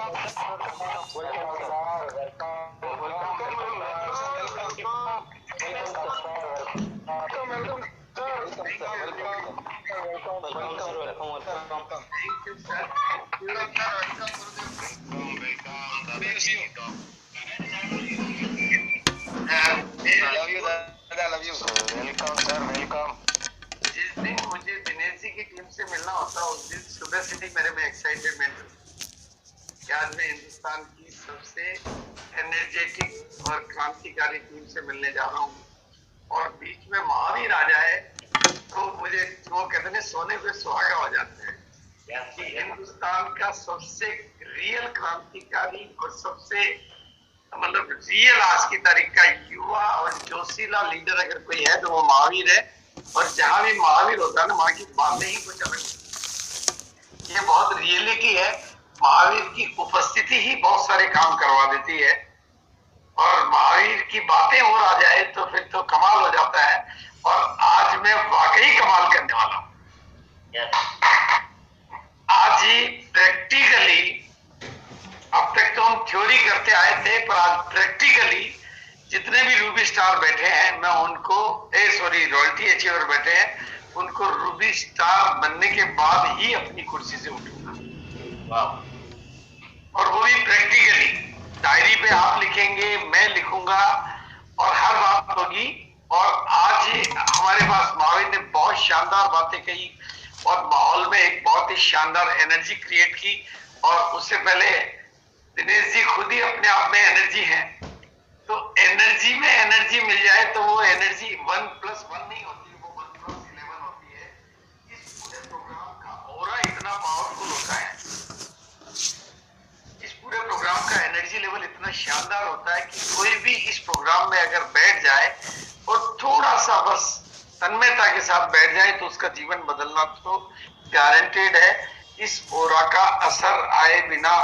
Welcome sir, welcome. जिस दिन मुझे दिनेश जी की टीम से मिलना होता है उस दिन सुबह से ही मेरे में एक्साइटमेंट कि आज मैं हिंदुस्तान की सबसे एनर्जेटिक और क्रांतिकारी टीम से मिलने जा रहा हूँ और बीच में महावीर आ जाए तो मुझे वो कहते हैं सोने पे सुहागा हो जाते हैं कि हिंदुस्तान का सबसे रियल क्रांतिकारी और सबसे मतलब रियल आज की तारीख का युवा और जोशीला लीडर अगर कोई है तो वो महावीर है। और जहां भी महावीर होता है ना वहां की बातें ही कुछ अलग, ये बहुत रियलिटी है। महावीर की उपस्थिति ही बहुत सारे काम करवा देती है और महावीर की बातें और आ जाए तो फिर तो कमाल हो जाता है। और आज मैं वाकई कमाल करने वाला हूँ। आज ही प्रैक्टिकली, अब तक तो हम थ्योरी करते आए थे पर आज प्रैक्टिकली जितने भी रूबी स्टार बैठे हैं मैं उनको रॉयल्टी अचीवर बैठे हैं उनको रूबी स्टार बनने के बाद ही अपनी कुर्सी से उठूंगा। और वो भी प्रैक्टिकली डायरी पे आप लिखेंगे, मैं लिखूंगा और हर बात होगी। और आज हमारे पास महावीर ने बहुत शानदार बातें कही और माहौल में एक बहुत ही शानदार एनर्जी क्रिएट की। और उससे पहले दिनेश जी खुद ही अपने आप में एनर्जी है, तो एनर्जी में एनर्जी मिल जाए तो वो एनर्जी 1+1 नहीं होती, वो 1+11 होती है। इस पूरे प्रोग्राम का ऑरा इतना पावरफुल होता है, इस पूरे प्रोग्राम का एनर्जी लेवल इतना शानदार होता है कि कोई भी इस प्रोग्राम में अगर बैठ जाए और थोड़ा सा बस तन्मयता के साथ बैठ जाए तो उसका जीवन बदलना तो गारंटेड है। इस ऑरा का असर आए बिना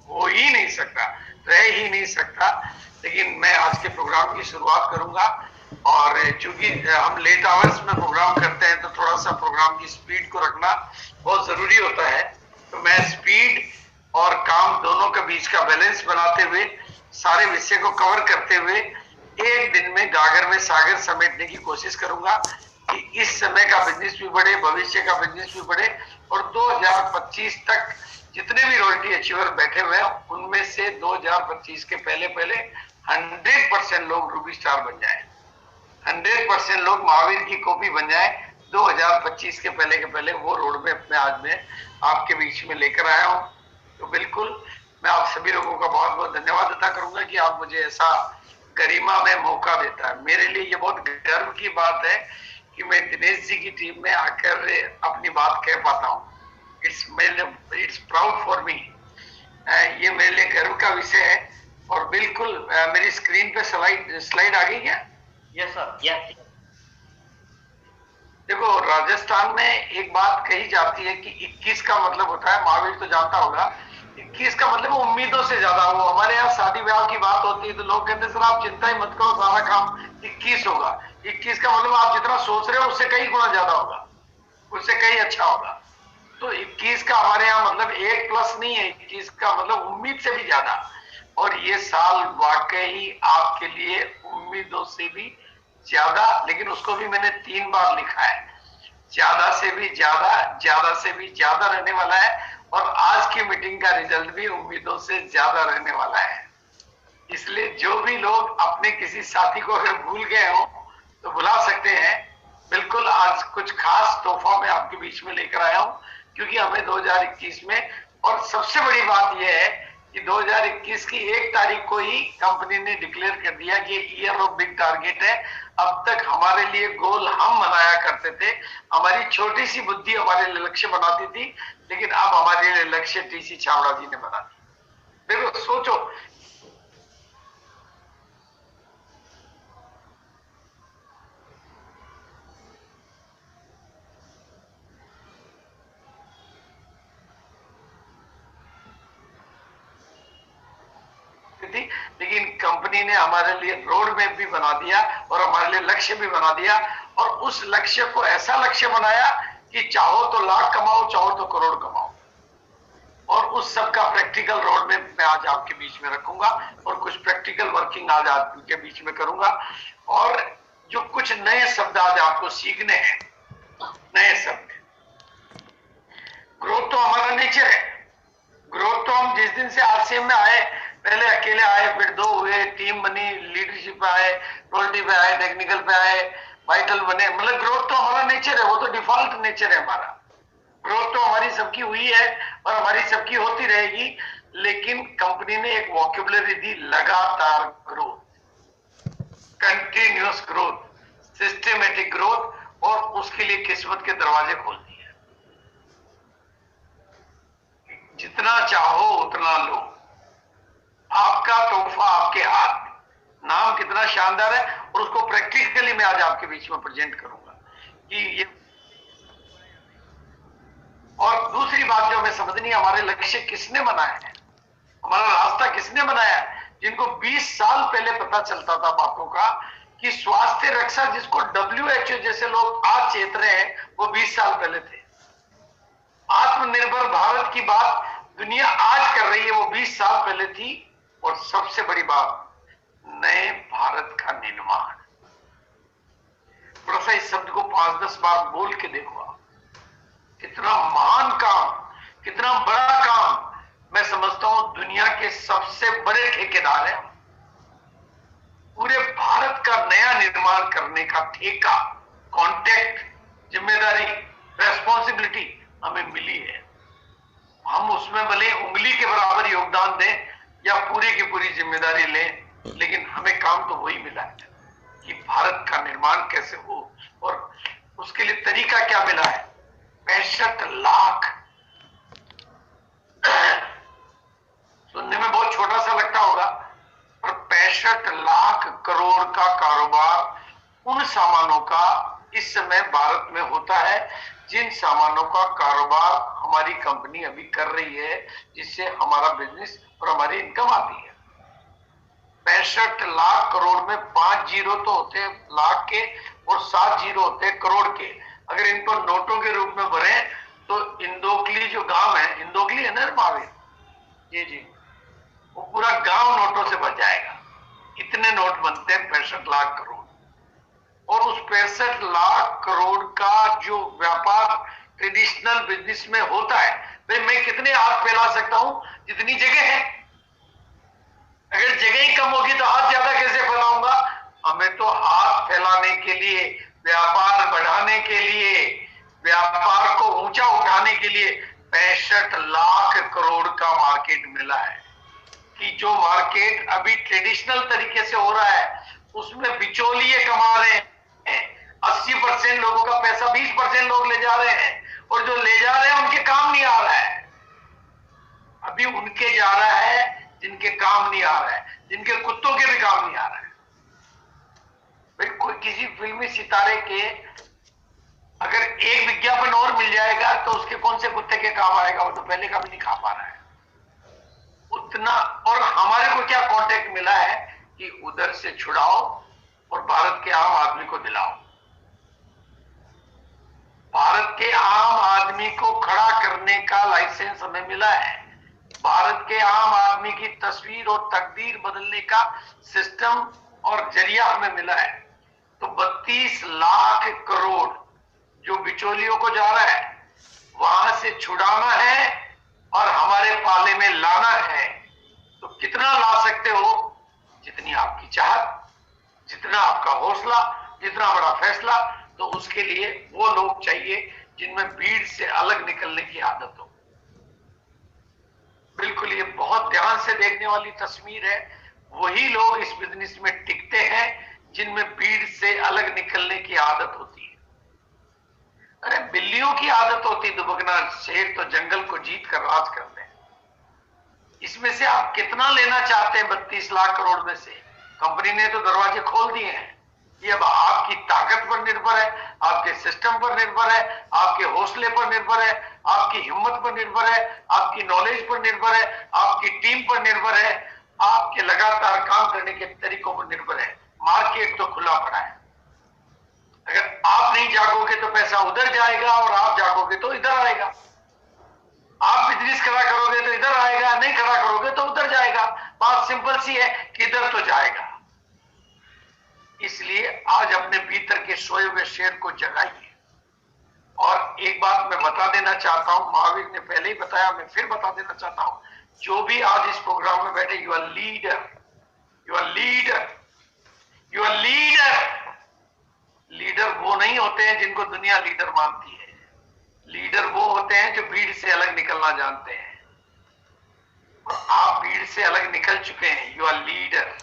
हो ही नहीं सकता, रह ही नहीं सकता। लेकिन मैं आज के प्रोग्राम की शुरुआत करूंगा और चूंकि हम लेट आवर्स में प्रोग्राम करते हैं तो थोड़ा सा प्रोग्राम की स्पीड को रखना बहुत जरूरी होता है। तो मैं स्पीड और काम दोनों के बीच का बैलेंस बनाते हुए सारे विषय को कवर करते हुए एक दिन में गागर में सागर समेटने की कोशिश करूंगा कि इस समय का बिजनेस भी बढ़े, भविष्य का बिजनेस भी बढ़े और 2025 तक जितने भी रॉयल्टी अचीवर बैठे हुए हैं उनमें से 2025 के पहले 100% लोग रूबी स्टार बन जाए, 100% लोग महावीर की कॉपी बन जाए। 2025 के पहले वो रोड मैप में आज मैं आपके बीच में लेकर आया हूं। तो बिल्कुल मैं आप सभी लोगों का बहुत बहुत धन्यवाद अदा करूंगा कि आप मुझे ऐसा गरिमा में मौका देता है। मेरे लिए ये बहुत गर्व की बात है कि मैं दिनेश जी की टीम में आकर अपनी बात कह पाता हूँ। इट्स प्राउड फॉर मी, ये मेरे लिए गर्व का विषय है। और बिल्कुल मेरी स्क्रीन पे स्लाइड आ गई क्या? Yes sir, yes. देखो राजस्थान में एक बात कही जाती है कि 21 का मतलब होता है, महावीर तो जानता होगा, 21 का मतलब उम्मीदों से ज्यादा। वो हमारे यहाँ शादी ब्याह की बात होती है तो लोग कहते हैं सर आप चिंता ही मत करो, सारा काम 21 होगा। 21 का मतलब आप जितना सोच रहे हो उससे कई गुना ज्यादा होगा, उससे कई अच्छा होगा। तो 21 का हमारे यहाँ मतलब 1+ नहीं है, 21 का मतलब उम्मीद से भी ज्यादा। और ये साल वाकई आपके लिए उम्मीदों से भी ज्यादा, लेकिन उसको भी मैंने 3 बार लिखा है, ज्यादा से भी ज्यादा, ज्यादा से भी ज्यादा रहने वाला है। और आज की मीटिंग का रिजल्ट भी उम्मीदों से ज्यादा रहने वाला है। इसलिए जो भी लोग अपने किसी साथी को अगर भूल गए हो तो भुला सकते हैं। बिल्कुल आज कुछ खास तोहफा मैं आपके बीच में लेकर आया हूं क्योंकि हमें 2021 में, और सबसे बड़ी बात यह है कि 2021 की 1 तारीख को ही कंपनी ने डिक्लेयर कर दिया कि ईयर ऑफ बिग टारगेट है। अब तक हमारे लिए गोल हम बनाया करते थे, हमारी छोटी सी बुद्धि हमारे लिए लक्ष्य बनाती थी, लेकिन अब हमारे लिए लक्ष्य टीसी छावड़ा जी ने बना दिया। देखो सोचो, थी, लेकिन कंपनी ने हमारे लिए रोड मैप भी बना दिया और हमारे लिए लक्ष्य भी बना दिया। और उस लक्ष्य को ऐसा लक्ष्य बनाया कि चाहो तो लाख कमाओ, चाहो तो करोड़ कमाओ। और उस सब का प्रैक्टिकल रोड में मैं आज आपके बीच में रखूंगा और कुछ प्रैक्टिकल वर्किंग आज आपके बीच में करूंगा। और जो कुछ नए शब्द आज आपको सीखने हैं, नए शब्द। ग्रोथ तो हमारा नेचर है। ग्रोथ तो हम जिस दिन से आरसीएम में आए, पहले अकेले आए, फिर 2 हुए, टीम बनी, लीडरशिप पे आए, क्वालिटी पे आए, टेक्निकल पे आए, वाइटल बने, मतलब ग्रोथ तो हमारा नेचर है, वो तो डिफॉल्ट नेचर है हमारा। ग्रोथ तो हमारी सबकी हुई है और हमारी सबकी होती रहेगी, लेकिन कंपनी ने एक वोकैबुलरी दी, लगातार growth, continuous growth, systematic growth, और उसके लिए किस्मत के दरवाजे खोल दिए। जितना चाहो उतना लो, आपका तोहफा आपके हाथ में। नाम कितना शानदार है, और उसको प्रैक्टिकली मैं आज आपके बीच में प्रेजेंट करूंगा कि ये। और दूसरी बात जो हमें समझनी है, हमारे लक्ष्य किसने बनाया है, हमारा रास्ता किसने बनाया है। जिनको 20 साल पहले पता चलता था बातों का कि स्वास्थ्य रक्षा जिसको WHO जैसे लोग आज चेत रहे हैं, वो 20 साल पहले थे। आत्मनिर्भर भारत की बात दुनिया आज कर रही है, वो 20 साल पहले थी। और सबसे बड़ी बात, नए भारत का निर्माण। थोड़ा सा इस शब्द को 5-10 बार बोल के देखो आप, कितना महान काम, कितना बड़ा काम। मैं समझता हूं दुनिया के सबसे बड़े ठेकेदार हैं। पूरे भारत का नया निर्माण करने का ठेका, कॉन्ट्रैक्ट, जिम्मेदारी, रेस्पॉन्सिबिलिटी हमें मिली है। हम उसमें भले उंगली के बराबर योगदान दें या पूरी की पूरी जिम्मेदारी लें, लेकिन हमें काम तो वही मिला है कि भारत का निर्माण कैसे हो। और उसके लिए तरीका क्या मिला है, 65 लाख। सुनने में बहुत छोटा सा लगता होगा, पर 65 लाख करोड़ का कारोबार उन सामानों का इस समय भारत में होता है जिन सामानों का कारोबार हमारी कंपनी अभी कर रही है, जिससे हमारा बिजनेस और हमारी इनकम आती है। 65 लाख करोड़ में 5 जीरो तो होते हैं लाख के और 7 जीरो होते हैं करोड़ के। अगर इनको नोटों के रूप में भरे तो इंदोकली जो गांव है, इंदोकली है ना महावीर जी, वो पूरा गांव नोटों से भर जाएगा। इतने नोट बनते हैं 65 लाख करोड़। और उस 65 लाख करोड़ का जो व्यापार ट्रेडिशनल बिजनेस में होता है, भाई मैं कितने हाथ फैला सकता हूं, जितनी जगह है। अगर जगह ही कम होगी तो हाथ ज्यादा कैसे फैलाऊंगा। हमें तो हाथ फैलाने के लिए, व्यापार बढ़ाने के लिए, व्यापार को ऊंचा उठाने के लिए 65 लाख करोड़ का मार्केट मिला है। कि जो मार्केट अभी ट्रेडिशनल तरीके से हो रहा है, उसमें बिचौलिए कमा रहे हैं। 80% लोगों का पैसा 20% लोग ले जा रहे हैं, और जो ले जा रहे हैं उनके काम नहीं आ रहा है। अभी उनके जा रहा है जिनके काम नहीं आ रहा है, जिनके कुत्तों के भी काम नहीं आ रहा है। भाई कोई किसी फिल्मी सितारे के अगर एक विज्ञापन और मिल जाएगा तो उसके कौन से कुत्ते के काम आएगा, वो तो पहले का भी नहीं खा पा रहा है उतना। और हमारे को क्या कॉन्टेक्ट मिला है कि उधर से छुड़ाओ और भारत के आम आदमी को दिलाओ। भारत के आम आदमी को खड़ा करने का लाइसेंस हमें मिला है। भारत के आम आदमी की तस्वीर और तकदीर बदलने का सिस्टम और जरिया हमें मिला है। तो 32 लाख करोड़ जो बिचौलियों को जा रहा है, वहां से छुड़ाना है और हमारे पाले में लाना है। तो कितना ला सकते हो, जितनी आपकी चाहत, जितना आपका हौसला, जितना बड़ा फैसला। तो उसके लिए वो लोग चाहिए जिनमें भीड़ से अलग निकलने की आदत हो। बिल्कुल, ये बहुत ध्यान से देखने वाली तस्वीर है। वही लोग इस बिजनेस में टिकते हैं जिनमें भीड़ से अलग निकलने की आदत होती है। अरे बिल्लियों की आदत होती दुबकना, शेर तो जंगल को जीत कर राज करते हैं। इसमें से आप कितना लेना चाहते हैं 32 लाख करोड़ में से? कंपनी ने तो दरवाजे खोल दिए हैं। ये अब आपकी ताकत पर निर्भर है, आपके सिस्टम पर निर्भर है, आपके हौसले पर निर्भर है, आपकी हिम्मत पर निर्भर है, आपकी नॉलेज पर निर्भर है, आपकी टीम पर निर्भर है, आपके लगातार काम करने के तरीकों पर निर्भर है। मार्केट तो खुला पड़ा है। अगर आप नहीं जागोगे तो पैसा उधर जाएगा और आप जागोगे तो इधर आएगा। आप बिजनेस खड़ा करोगे तो इधर आएगा, नहीं खड़ा करोगे तो उधर जाएगा। बात सिंपल सी है कि इधर तो जाएगा। इसलिए आज अपने भीतर के सोए हुए शेर को जगाइए। और एक बात मैं बता देना चाहता हूं, महावीर ने पहले ही बताया, मैं फिर बता देना चाहता हूं, जो भी आज इस प्रोग्राम में बैठे, you are leader, you are leader, you are leader. Leader वो नहीं होते हैं जिनको दुनिया लीडर मानती है। लीडर वो होते हैं जो भीड़ से अलग निकलना जानते हैं। और आप भीड़ से अलग निकल चुके हैं, यू आर लीडर।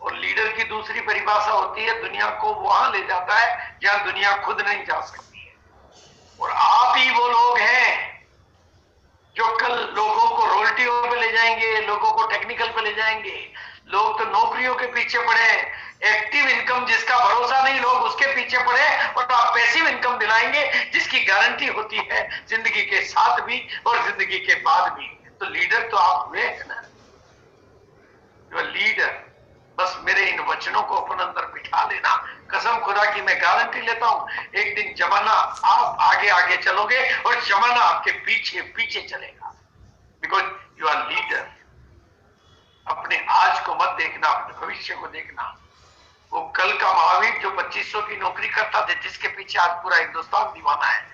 और लीडर की दूसरी परिभाषा होती है, दुनिया को वहां ले जाता है जहां दुनिया खुद नहीं जा सकती है। और आप ही वो लोग हैं जो कल लोगों को रोल्टियों पे ले जाएंगे, लोगों को टेक्निकल पे ले जाएंगे। लोग तो नौकरियों के पीछे पड़े, एक्टिव इनकम जिसका भरोसा नहीं, लोग उसके पीछे पड़े। और आप पैसिव इनकम दिलाएंगे जिसकी गारंटी होती है जिंदगी के साथ भी और जिंदगी के बाद भी। तो लीडर तो आप हुए हैं ना, जो लीडर। बस मेरे इन वचनों को अपने अंदर बिठा लेना। कसम खुदा की मैं गारंटी लेता हूं, एक दिन जमाना आप आगे आगे चलोगे और जमाना आपके पीछे पीछे चलेगा। Because you are leader. अपने आज को मत देखना, अपने भविष्य को देखना। वो कल का महावीर जो 2500 की नौकरी करता था, जिसके पीछे आज पूरा हिंदुस्तान दीवाना है,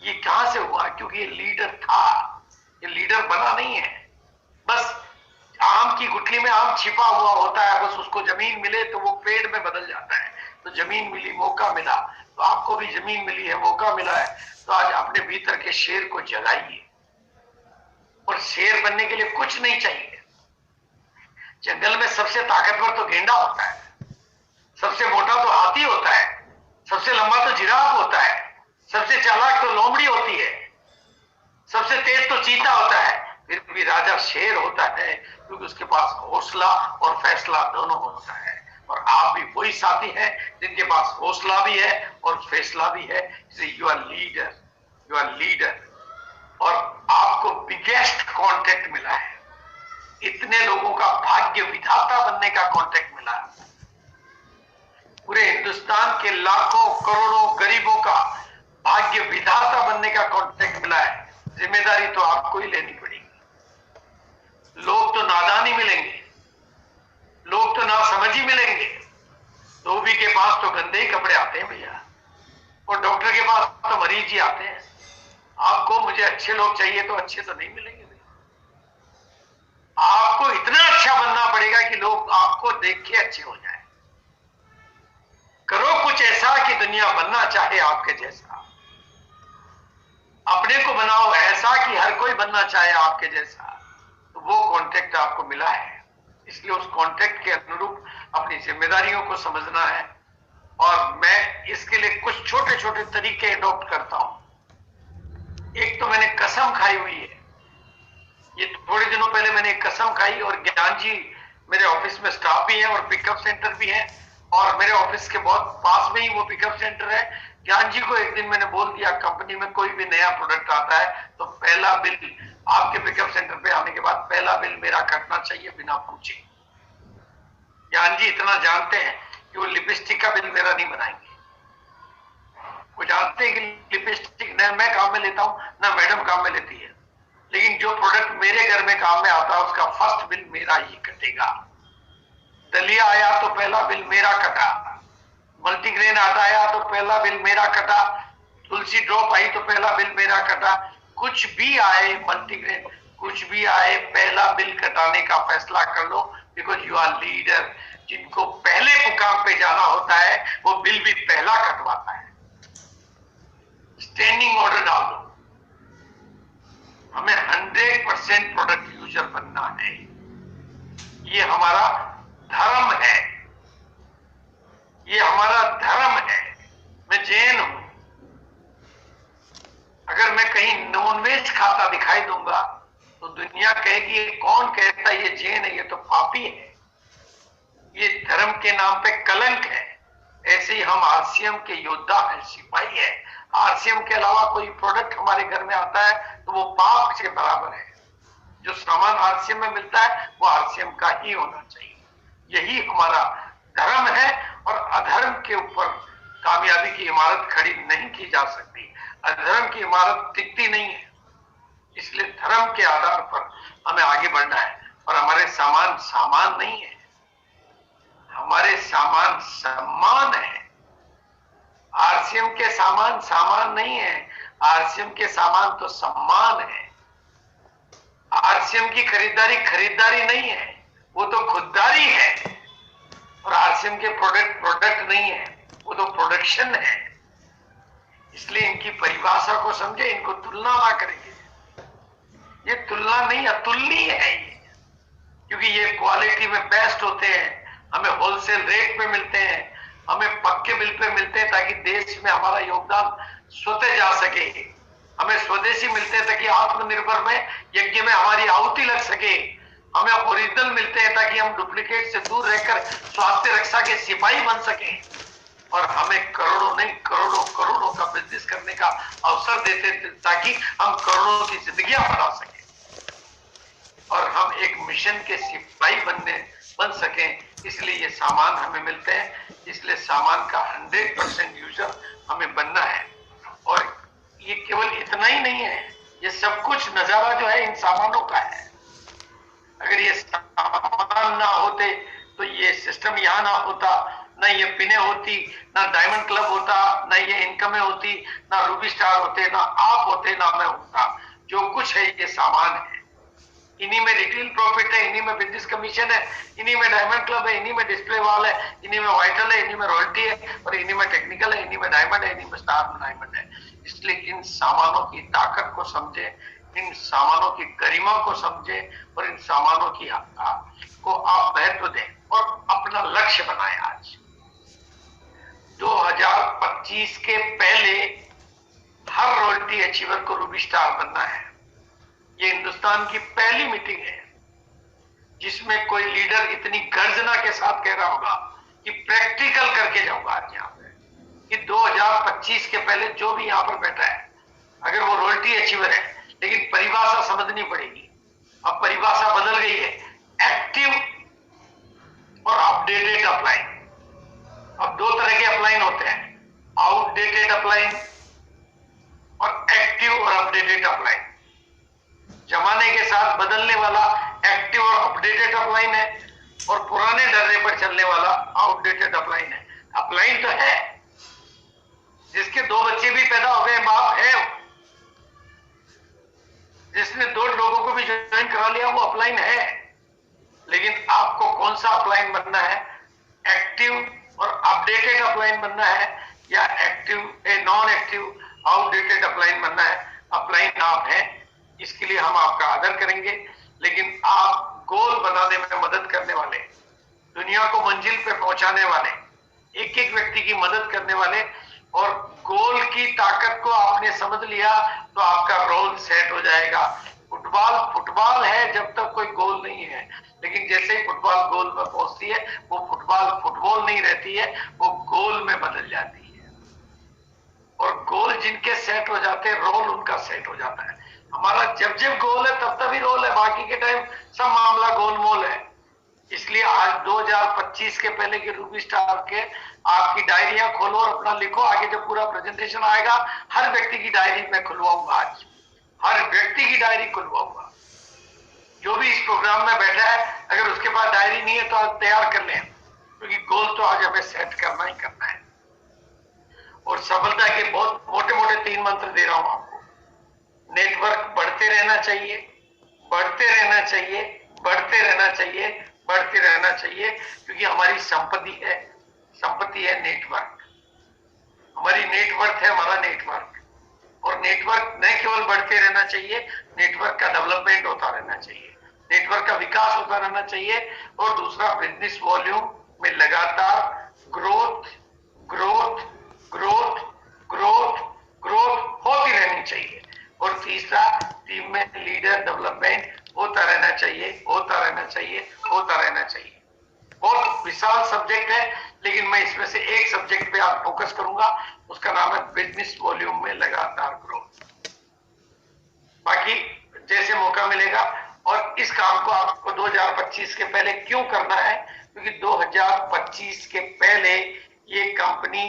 ये कहां से हुआ? क्योंकि ये लीडर था। ये लीडर बना नहीं है। बस आम की गुठली में आम छिपा हुआ होता है, बस उसको जमीन मिले तो वो पेड़ में बदल जाता है। तो जमीन मिली, मौका मिला, तो आपको भी जमीन मिली है, मौका मिला है। तो आज अपने भीतर के शेर को जगाइए। और शेर बनने के लिए कुछ नहीं चाहिए। जंगल में सबसे ताकतवर तो गेंडा होता है, सबसे मोटा तो हाथी होता है, सबसे लंबा तो जिराफ होता है, सबसे चालाक तो लोमड़ी होती है, सबसे तेज तो चीता होता है। फिर भी राजा शेर होता है, क्योंकि उसके पास हौसला और फैसला दोनों होता है। और आप भी वही साथी हैं जिनके पास हौसला भी है और फैसला भी है। इसलिए you are leader, you are leader. और आपको बिगेस्ट कॉन्ट्रैक्ट मिला है। इतने लोगों का भाग्य विधाता बनने का कॉन्ट्रैक्ट मिला है। पूरे हिंदुस्तान के लाखों करोड़ों गरीबों का भाग्य विधाता बनने का कॉन्ट्रैक्ट मिला है। जिम्मेदारी तो आपको ही लेनी पड़ेगी। लोग तो नादानी मिलेंगे, लोग तो नासमझी मिलेंगे। धोबी के पास तो गंदे ही कपड़े आते हैं भैया, और डॉक्टर के पास तो मरीज ही आते हैं। आपको मुझे अच्छे लोग चाहिए तो अच्छे तो नहीं मिलेंगे। आपको इतना अच्छा बनना पड़ेगा कि लोग आपको देख के अच्छे हो जाए। करो कुछ ऐसा कि दुनिया बनना चाहे आपके जैसा। अपने को बनाओ ऐसा कि हर कोई बनना चाहे आपके जैसा। तो वो कॉन्ट्रैक्ट आपको मिला है। इसलिए उस कॉन्ट्रैक्ट के अनुरूप अपनी जिम्मेदारियों को समझना है। और मैं इसके लिए कुछ छोटे छोटे तरीके अडॉप्ट करता हूं। एक तो मैंने कसम खाई हुई है। ये थोड़े दिनों पहले मैंने एक कसम खाई, और ज्ञान जी मेरे ऑफिस में स्टाफ भी है और पिकअप सेंटर भी है, और मेरे ऑफिस के बहुत पास में ही वो पिकअप सेंटर है। ज्ञान जी को एक दिन मैंने बोल दिया, कंपनी में कोई भी नया प्रोडक्ट आता है तो पहला बिल आपके पिकअप सेंटर पे आने के बाद पहला बिल मेरा कटना चाहिए बिना पूछे। ज्ञान जी इतना जानते हैं कि वो लिपस्टिक का बिल मेरा नहीं बनाएंगे। वो जानते हैं कि लिपस्टिक न मैं काम में लेता हूं ना मैडम काम में लेती है, लेकिन जो प्रोडक्ट मेरे घर में काम में आता है उसका फर्स्ट बिल मेरा ही कटेगा। दलिया आया तो पहला बिल मेरा कटा, मल्टीग्रेन आटा आया तो पहला बिल मेरा कटा, तुलसी ड्रॉप आई तो पहला बिल मेरा कटा। कुछ भी आए मल्टीग्रेन, कुछ भी आए, पहला बिल कटाने का फैसला कर लो। Because you are leader. जिनको पहले मुकाम पे जाना होता है वो बिल भी पहला कटवाता है। स्टैंडिंग ऑर्डर डाल दो। हमें 100% प्रोडक्ट यूजर बनना है। ये हमारा धर्म है, ये हमारा धर्म है। मैं जैन हूं। अगर मैं कहीं नॉनवेज खाता दिखाई दूंगा तो दुनिया कहेगी ये कौन कहता है ये जैन है, ये तो पापी है, ये धर्म के नाम पे कलंक है। ऐसे ही हम आरसीएम के योद्धा हैं, सिपाही है। आरसीएम के अलावा कोई प्रोडक्ट हमारे घर में आता है तो वो पाप के बराबर है। जो सामान आरसीएम में मिलता है वो आरसीएम का ही होना चाहिए। यही हमारा धर्म है। और अधर्म के ऊपर कामयाबी की इमारत खड़ी नहीं की जा सकती। अधर्म की इमारत टिकती नहीं है। इसलिए धर्म के आधार पर हमें आगे बढ़ना है। और हमारे सामान सामान नहीं है, हमारे सामान सम्मान है। आरसीएम के सामान सामान नहीं है, आरसीएम के सामान तो सम्मान है। आरसीएम की खरीदारी खरीदारी नहीं है, वो तो खुददारी है। और आरसीएम के प्रोडक्ट प्रोडक्ट नहीं है, वो तो प्रोडक्शन है। इसलिए इनकी परिभाषा को समझे, इनको तुलना ना करेंगे। ये तुलना नहीं, अतुलनीय है ये, क्योंकि ये क्वालिटी में बेस्ट होते हैं, हमें होलसेल रेट पे मिलते हैं, हमें पक्के बिल पे मिलते हैं ताकि देश में हमारा योगदान स्वतः जा सके। हमें स्वदेशी मिलते हैं ताकि आत्मनिर्भर में यज्ञ में हमारी आहुति लग सके। हमें ओरिजिनल मिलते हैं ताकि हम डुप्लीकेट से दूर रहकर स्वास्थ्य रक्षा के सिपाही बन सके। और हमें करोड़ों नहीं, करोड़ों करोड़ों का बिजनेस करने का अवसर देते थे ताकि हम करोड़ों की जिंदगियां बना सके और हम एक मिशन के सिपाही बन सकें। इसलिए ये सामान हमें मिलते हैं। इसलिए सामान का 100% यूजर हमें बनना है। और ये केवल इतना ही नहीं है, ये सब कुछ नजारा जो है इन सामानों का है। अगर ये सामान ना होते तो ये सिस्टम यहां ना होता, ना ये पिने होती, ना डायमंड क्लब होता, ना ये इनकमें होती, ना रूबी स्टार होते, ना आप होते, ना मैं होता। जो कुछ है ये सामान है। इन्हीं में रिटेल प्रॉफिट है, इन्हीं में बिजनेस कमीशन है, इन्हीं में डायमंड क्लब है, इन्हीं में डिस्प्ले वॉल है, इन्हीं में वाइटल है, इन्हीं में रॉयल्टी है, और इन्हीं में टेक्निकल है, इन्हीं में डायमंड है, इन्हीं में स्टार डायमंड है। इसलिए इन सामानों की ताकत को समझे, इन सामानों की गरिमा को समझे और इन सामानों की को आप महत्व दें और अपना लक्ष्य बनाए। आज 2025 के पहले हर रॉयल्टी अचीवर को रूबी स्टार बनना है। ये हिंदुस्तान की पहली मीटिंग है जिसमें कोई लीडर इतनी गर्जना के साथ कह रहा होगा कि प्रैक्टिकल करके जाऊंगा आज यहाँ पे, कि 2025 के पहले जो भी यहाँ पर बैठा है, अगर वो रॉयल्टी अचीवर है, लेकिन परिभाषा समझनी पड़ेगी। अब परिभाषा बदल गई है, एक्टिव और अपडेटेड अपलाइन। अब दो तरह के अपलाइन होते हैं, आउटडेटेड अपलाइन और एक्टिव और अपडेटेड अपलाइन। जमाने के साथ बदलने वाला एक्टिव और अपडेटेड अपलाइन है, और पुराने डर्रे पर चलने वाला आउटडेटेड अपलाइन है। अपलाइन तो है, जिसके 2 बच्चे भी पैदा हो गए बाप है, जिसने 2 लोगों को भी ज्वाइन करा लिया वो अपलाइन है। लेकिन आपको कौन सा अपलाइन बनना है, एक्टिव और अपडेटेड अपलाइन बनना है या active non active outdated upline बनना है? अपलाइन आप है, इसके लिए हम आपका आदर करेंगे। लेकिन आप गोल बनाने में मदद करने वाले, दुनिया को मंजिल पे पहुंचाने वाले, एक एक व्यक्ति की मदद करने वाले, और गोल की ताकत को आपने समझ लिया तो आपका रोल सेट हो जाएगा। फुटबॉल फुटबॉल है जब तक कोई गोल नहीं है, लेकिन जैसे ही फुटबॉल गोल में पहुंचती है वो फुटबॉल फुटबॉल नहीं रहती है, वो गोल में बदल जाती है। और गोल जिनके सेट हो जाते हैं, रोल उनका सेट हो जाता है। हमारा जब जब गोल है तब तभी रोल है, बाकी के टाइम सब मामला गोलमोल है। इसलिए आज 2025 के पहले के रूबी स्टार के आपकी डायरियां खोलो और अपना लिखो। आगे जब पूरा प्रेजेंटेशन आएगा हर व्यक्ति की डायरी में खुलवाऊंगा, आज हर व्यक्ति की डायरी खुलवाऊंगा। जो भी इस प्रोग्राम में बैठा है, अगर उसके पास डायरी नहीं है तो आज तैयार कर लें, क्योंकि गोल तो आज हमें सेट करना ही करना है। और सफलता के बहुत मोटे मोटे 3 मंत्र दे रहा हूं आपको। नेटवर्क बढ़ते रहना चाहिए, बढ़ते रहना चाहिए, बढ़ते रहना चाहिए, बढ़ते रहना चाहिए, क्योंकि हमारी संपत्ति है नेटवर्क। हमारी नेटवर्क है हमारा नेटवर्क। और नेटवर्क न केवल बढ़ते रहना चाहिए, नेटवर्क का डेवलपमेंट होता रहना चाहिए, नेटवर्क का विकास होता रहना चाहिए। और दूसरा, बिजनेस वॉल्यूम में लगातार growth growth growth growth growth होती रहनी चाहिए। और तीसरा, टीम में लीडर डेवलपमेंट होता रहना चाहिए, होता रहना चाहिए, होता रहना चाहिए। बहुत विशाल सब्जेक्ट है, लेकिन मैं इसमें से एक सब्जेक्ट पे आप फोकस करूंगा, उसका नाम है बिजनेस वॉल्यूम में लगातार ग्रोथ। बाकी जैसे मौका मिलेगा। और इस काम को आपको 2025 के पहले क्यों करना है, क्योंकि 2025 के पहले ये कंपनी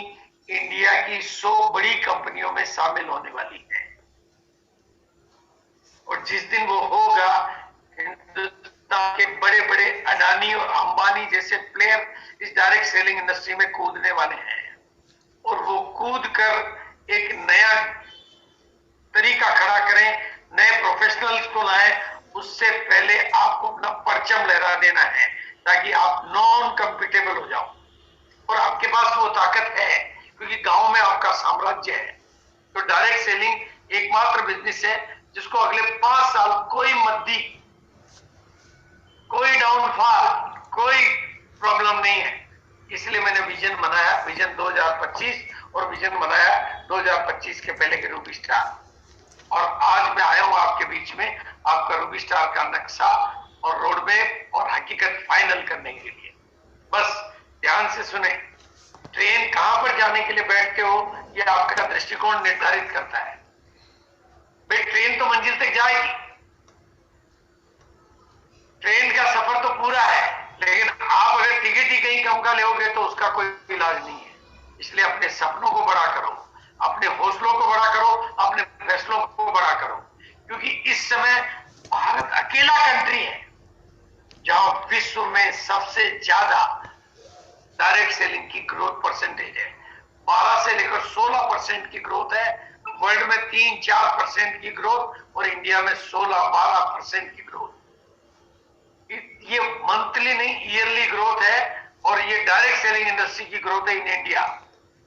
इंडिया की 100 बड़ी कंपनियों में शामिल होने वाली है। और जिस दिन वो होगा, हिंदुस्तान के बड़े बड़े अडानी और अंबानी जैसे प्लेयर इस डायरेक्ट सेलिंग इंडस्ट्री में कूदने वाले हैं, और वो कूद कर एक नया तरीका खड़ा करें, नए प्रोफेशनल्स को लाएं। उससे पहले आपको अपना परचम लहरा देना है ताकि आप नॉन कंपिटेबल हो जाओ, और आपके पास वो ताकत है क्योंकि गांव में आपका साम्राज्य है। तो डायरेक्ट सेलिंग एकमात्र बिजनेस है जिसको अगले 5 साल कोई मद्दी, कोई डाउनफॉल, कोई प्रॉब्लम नहीं है। इसलिए मैंने विजन बनाया, विजन 2025, और विजन बनाया 2025 के पहले के रूबी स्टार। और आज मैं आया हूं आपके बीच में आपका रूबी स्टार का नक्शा और रोडमैप और हकीकत फाइनल करने के लिए। बस ध्यान से सुने, ट्रेन कहां पर जाने के लिए बैठते हो यह आपका दृष्टिकोण निर्धारित करता है। भाई ट्रेन तो मंजिल तक जाएगी, ट्रेन का सफर तो पूरा है, लेकिन आप अगर टिकट ही कहीं कम का लोगे तो उसका कोई इलाज नहीं है। इसलिए अपने सपनों को बड़ा करो, अपने हौसलों को बड़ा करो, अपने फैसलों को बड़ा करो, क्योंकि इस समय भारत अकेला कंट्री है जहां विश्व में सबसे ज्यादा डायरेक्ट सेलिंग की ग्रोथ परसेंटेज है। 12 से लेकर 16% की ग्रोथ है, वर्ल्ड में 3-4% की ग्रोथ, और इंडिया में 16-12% की ग्रोथ। ये मंथली नहीं, ईयरली ग्रोथ है, और ये डायरेक्ट सेलिंग इंडस्ट्री की ग्रोथ है इन इंडिया।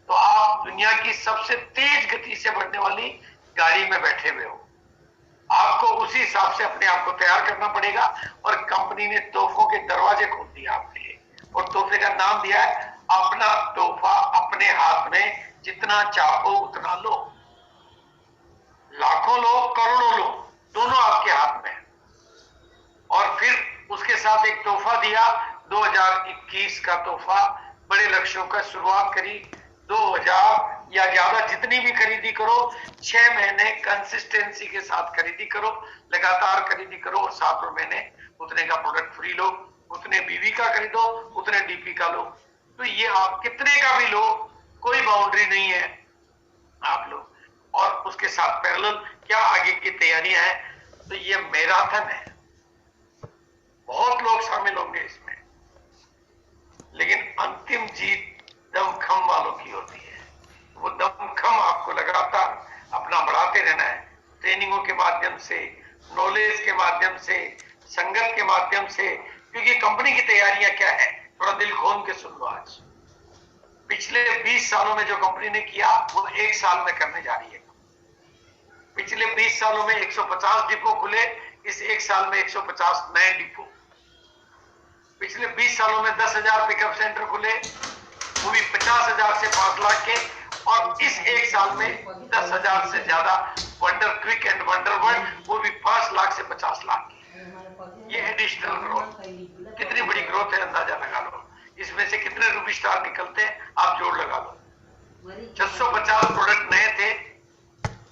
तो आप दुनिया की सबसे तेज गति से बढ़ने वाली गाड़ी में बैठे हुए हो। आपको उसी हिसाब से अपने आप को तैयार करना पड़ेगा, और कंपनी ने तोहफों के दरवाजे खोल दिए आपके लिए, और तोहफे का नाम दिया है अपना तोहफा अपने हाथ में, जितना चाहो उतना लो। लाखों लो, करोड़ों लो, दोनों आपके हाथ में। और फिर उसके साथ एक तोहफा दिया 2021 का तोहफा, बड़े लक्ष्यों का शुरुआत करी। 2000 या ज्यादा जितनी भी खरीदी करो, 6 महीने कंसिस्टेंसी के साथ खरीदी करो, लगातार खरीदी करो, और 7 महीने उतने का प्रोडक्ट फ्री लो, उतने बीवी का खरीदो, उतने डीपी का लो। तो ये आप कितने का भी लो, कोई बाउंड्री नहीं है, आप लो। और उसके साथ पैरेलल क्या आगे की तैयारियां हैं, तो ये मैराथन है, बहुत लोग शामिल होंगे इसमें, लेकिन अंतिम जीत दमखम वालों की होती है। वो दमखम आपको लगातार अपना बढ़ाते रहना है, ट्रेनिंगों के माध्यम से, नॉलेज के माध्यम से, संगत के माध्यम से। क्योंकि कंपनी की तैयारियां क्या है, थोड़ा दिल खोल के सुन लो। आज पिछले 20 सालों में जो कंपनी ने किया वो 1 साल में करने जा रही है। पिछले 20 सालों में 150 डिपो खुले, इस 1 साल में 150 नए डिपो। पिछले 20 सालों में 10,000 पिकअप सेंटर खुले, वो भी 50,000 से 5 लाख के, और इस 1 साल में 10,000 से ज्यादा wonder quick and wonder world, वो भी 5 लाख से 50 लाख की। ये एडिशनल ग्रोथ, कितनी बड़ी ग्रोथ है अंदाजा लगा लो। इसमें से कितने रूबी स्टार निकलते हैं आप जोड़ लगा लो। 650 प्रोडक्ट नए थे,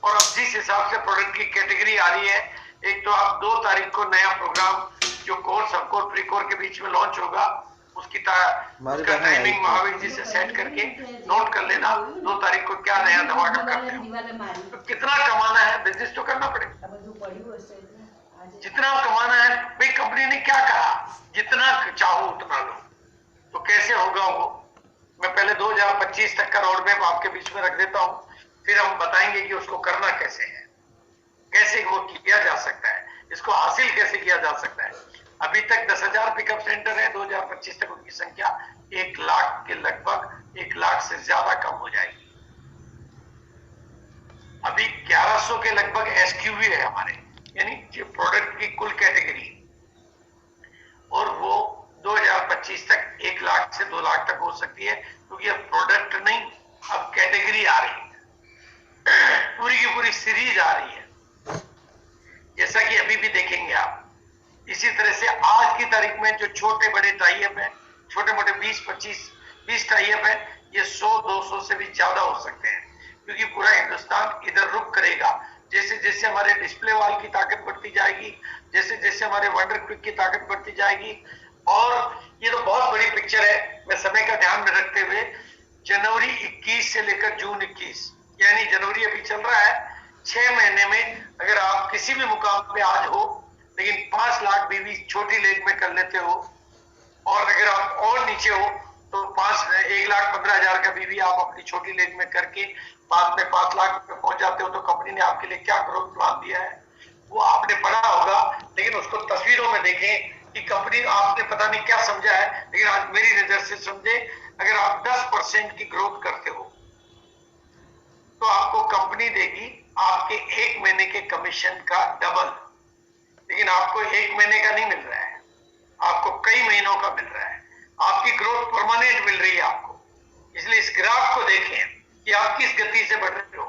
और अब जिस हिसाब से प्रोडक्ट की कैटेगरी आ रही है, एक तो आप 2 तारीख को नया प्रोग्राम जो कोर सबकोर प्री कोर के बीच में लॉन्च होगा, उसका टाइमिंग महावीर जी से सेट करके नोट कर लेना, 2 तारीख को क्या नया धमाका करते हैं। तो कितना कमाना है, बिजनेस तो करना पड़ेगा। जितना कमाना है, भाई कंपनी ने क्या कहा, जितना चाहो उतना लो। तो कैसे होगा वो, मैं पहले 2025 तक का रोड मैप आपके बीच में रख देता हूं, फिर हम बताएंगे कि उसको करना कैसे है, कैसे वो किया जा सकता है, इसको हासिल कैसे किया जा सकता है। अभी तक 10,000 पिकअप सेंटर है, 2025 तक उनकी संख्या 1 लाख के लगभग, 1 लाख से ज्यादा कम हो जाएगी। अभी 1100 के लगभग एसक्यूवी है हमारे, यानी जो प्रोडक्ट की कुल कैटेगरी, और वो 2025 तक 1 लाख से 2 लाख तक हो सकती है, क्योंकि अब प्रोडक्ट नहीं, अब कैटेगरी आ रही है, पूरी की पूरी सीरीज आ रही है, जैसा कि अभी भी देखेंगे आप। इसी तरह से आज की तारीख में जो छोटे बड़े टाई-अप है, छोटे मोटे 20-25-20 टाई-अप है, ये 100-200 से भी ज्यादा हो सकते हैं, क्योंकि पूरा हिंदुस्तान इधर रुक करेगा। जैसे जैसे हमारे डिस्प्ले वॉल की ताकत बढ़ती जाएगी, जैसे जैसे हमारे वंडर क्विक की ताकत बढ़ती जाएगी, और ये तो बहुत बड़ी पिक्चर है। मैं समय का ध्यान में रखते हुए जनवरी 21 से लेकर जून 21, यानी जनवरी अभी चल रहा है, 6 महीने में अगर आप किसी भी मुकाम पे आज हो, लेकिन 5 लाख बीवी छोटी लेग में कर लेते हो, और अगर आप और नीचे हो तो 1,15,000 का बीवी आप अपनी छोटी लेग में करके बाद में 5 लाख पे पहुंच जाते हो, तो कंपनी ने आपके लिए क्या ग्रोथ प्लान दिया है वो आपने पढ़ा होगा, लेकिन उसको तस्वीरों में देखें कि कंपनी आपने पता नहीं क्या समझा है, लेकिन आज मेरी नजर से समझे, अगर आप 10% की ग्रोथ करते हो तो आपको कंपनी देगी आपके 1 महीने के कमीशन का डबल। लेकिन आपको 1 महीने का नहीं मिल रहा है, आपको कई महीनों का मिल रहा है, आपकी ग्रोथ परमानेंट मिल रही है आपको। इसलिए इस ग्राफ को देखें कि आप किस गति से बढ़ रहे हो।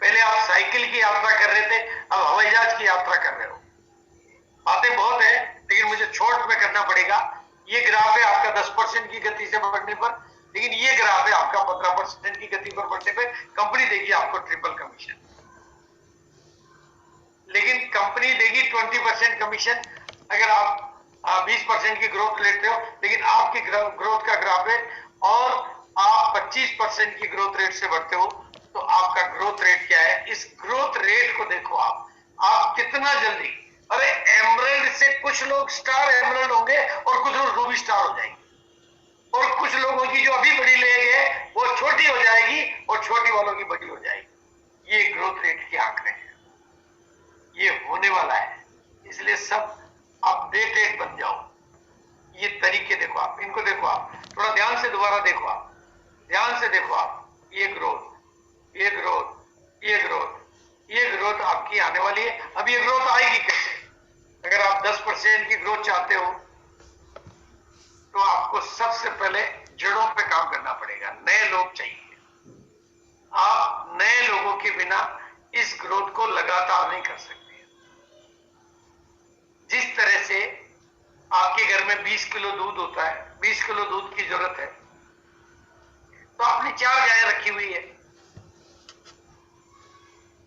पहले आप साइकिल की यात्रा कर रहे थे, अब हवाई जहाज की यात्रा कर रहे हो। बातें बहुत है, लेकिन मुझे छोट में करना पड़ेगा। ये ग्राफ है आपका 10% की गति से बढ़ने पर, लेकिन ये ग्राफ है आपका 15% की गति पर बढ़ने पर। कंपनी देगी आपको ट्रिपल कमीशन, लेकिन कंपनी देगी 20% कमीशन अगर आप 20% की ग्रोथ लेते हो, लेकिन आपकी ग्रोथ का ग्राफ है और आप 25% की ग्रोथ रेट से बढ़ते हो, तो आपका ग्रोथ रेट क्या है? इस ग्रोथ रेट को देखो आप कितना जल्दी, अरे एमरल्ड से कुछ लोग स्टार एमरल्ड होंगे और कुछ लोग रूबी स्टार हो जाएंगे, और कुछ लोगों की जो अभी बड़ी लेग है वो छोटी हो जाएगी और छोटी वालों की बड़ी हो जाएगी। ये ग्रोथ रेट के आंकड़े हैं, ये होने वाला है। इसलिए सब अपडेटेड बन जाओ। ये तरीके देखो आप, इनको देखो आप, थोड़ा ध्यान से दोबारा देखो आप, ध्यान से देखो आप। ये ग्रोथ, ये ग्रोथ, ये ग्रोथ, ये ग्रोथ आपकी आने वाली है। अब ये ग्रोथ आएगी कैसे? अगर आप 10% की ग्रोथ चाहते हो तो आपको सबसे पहले जड़ों पे काम करना पड़ेगा। नए लोग चाहिए। आप नए लोगों के बिना इस ग्रोथ को लगातार नहीं कर सकते। जिस तरह से आपके घर में 20 किलो दूध होता है, 20 किलो दूध की जरूरत है, तो आपने 4 गायें रखी हुई है,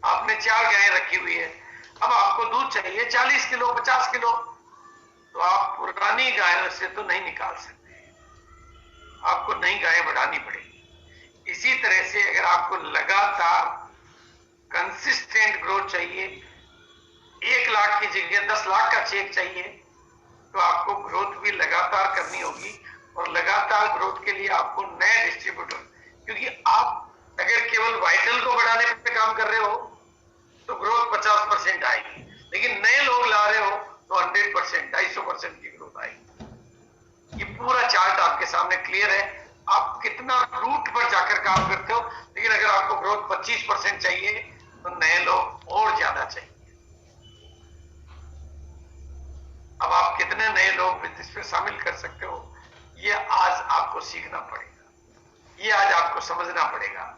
आपने 4 गायें रखी हुई है। अब आपको दूध चाहिए 40 किलो, 50 किलो, तो आप पुरानी गायों से तो नहीं निकाल सकते, आपको नई गायें बढ़ानी पड़ेगी। इसी तरह से अगर आपको लगातार कंसिस्टेंट ग्रोथ चाहिए, 1 लाख की जगह 10 लाख का चेक चाहिए, तो आपको ग्रोथ भी लगातार करनी होगी। और लगातार ग्रोथ के लिए आपको नए डिस्ट्रीब्यूटर, क्योंकि आप अगर केवल वाइटल को बढ़ाने पे काम कर रहे हो तो ग्रोथ 50% आएगी, लेकिन नए लोग ला रहे हो तो 100%, 250% की ग्रोथ आएगी। ये पूरा चार्ट आपके सामने क्लियर है। आप कितना रूट पर जाकर काम करते हो, लेकिन अगर आपको ग्रोथ 25% चाहिए तो नए लोग और ज्यादा चाहिए। अब आप कितने नए लोग बिजनेस में शामिल कर सकते हो, ये आज आपको सीखना पड़ेगा, ये आज आपको समझना पड़ेगा।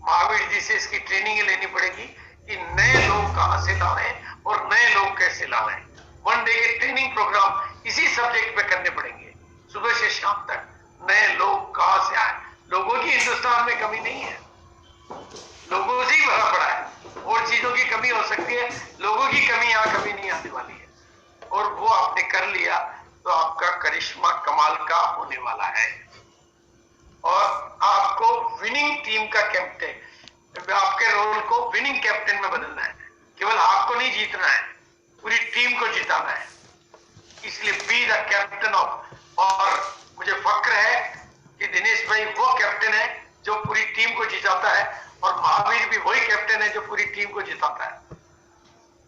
महावीर जी से इसकी ट्रेनिंग लेनी पड़ेगी कि नए लोग कहां से लाएं और नए लोग कैसे लाएं। 1 डे के ट्रेनिंग प्रोग्राम इसी सब्जेक्ट पे करने पड़ेंगे, सुबह से शाम तक। नए लोग कहां से आए? लोगों की हिंदुस्तान में कमी नहीं है, लोगों से ही भरा पड़ा है। और चीजों की कमी हो सकती है, लोगों की कमी यहां कभी नहीं आने वाली है। और वो आपने कर लिया तो आपका करिश्मा कमाल का होने वाला है। और आपको विनिंग टीम का कैप्टन, आपके रोल को विनिंग कैप्टन में बदलना है। केवल आपको नहीं जीतना है, पूरी टीम को जिताना है। इसलिए बी द कैप्टन ऑफ। और मुझे फक्र है कि दिनेश भाई वो कैप्टन है जो पूरी टीम को जिताता है, और महावीर भी वही कैप्टन है जो पूरी टीम को जिताता है।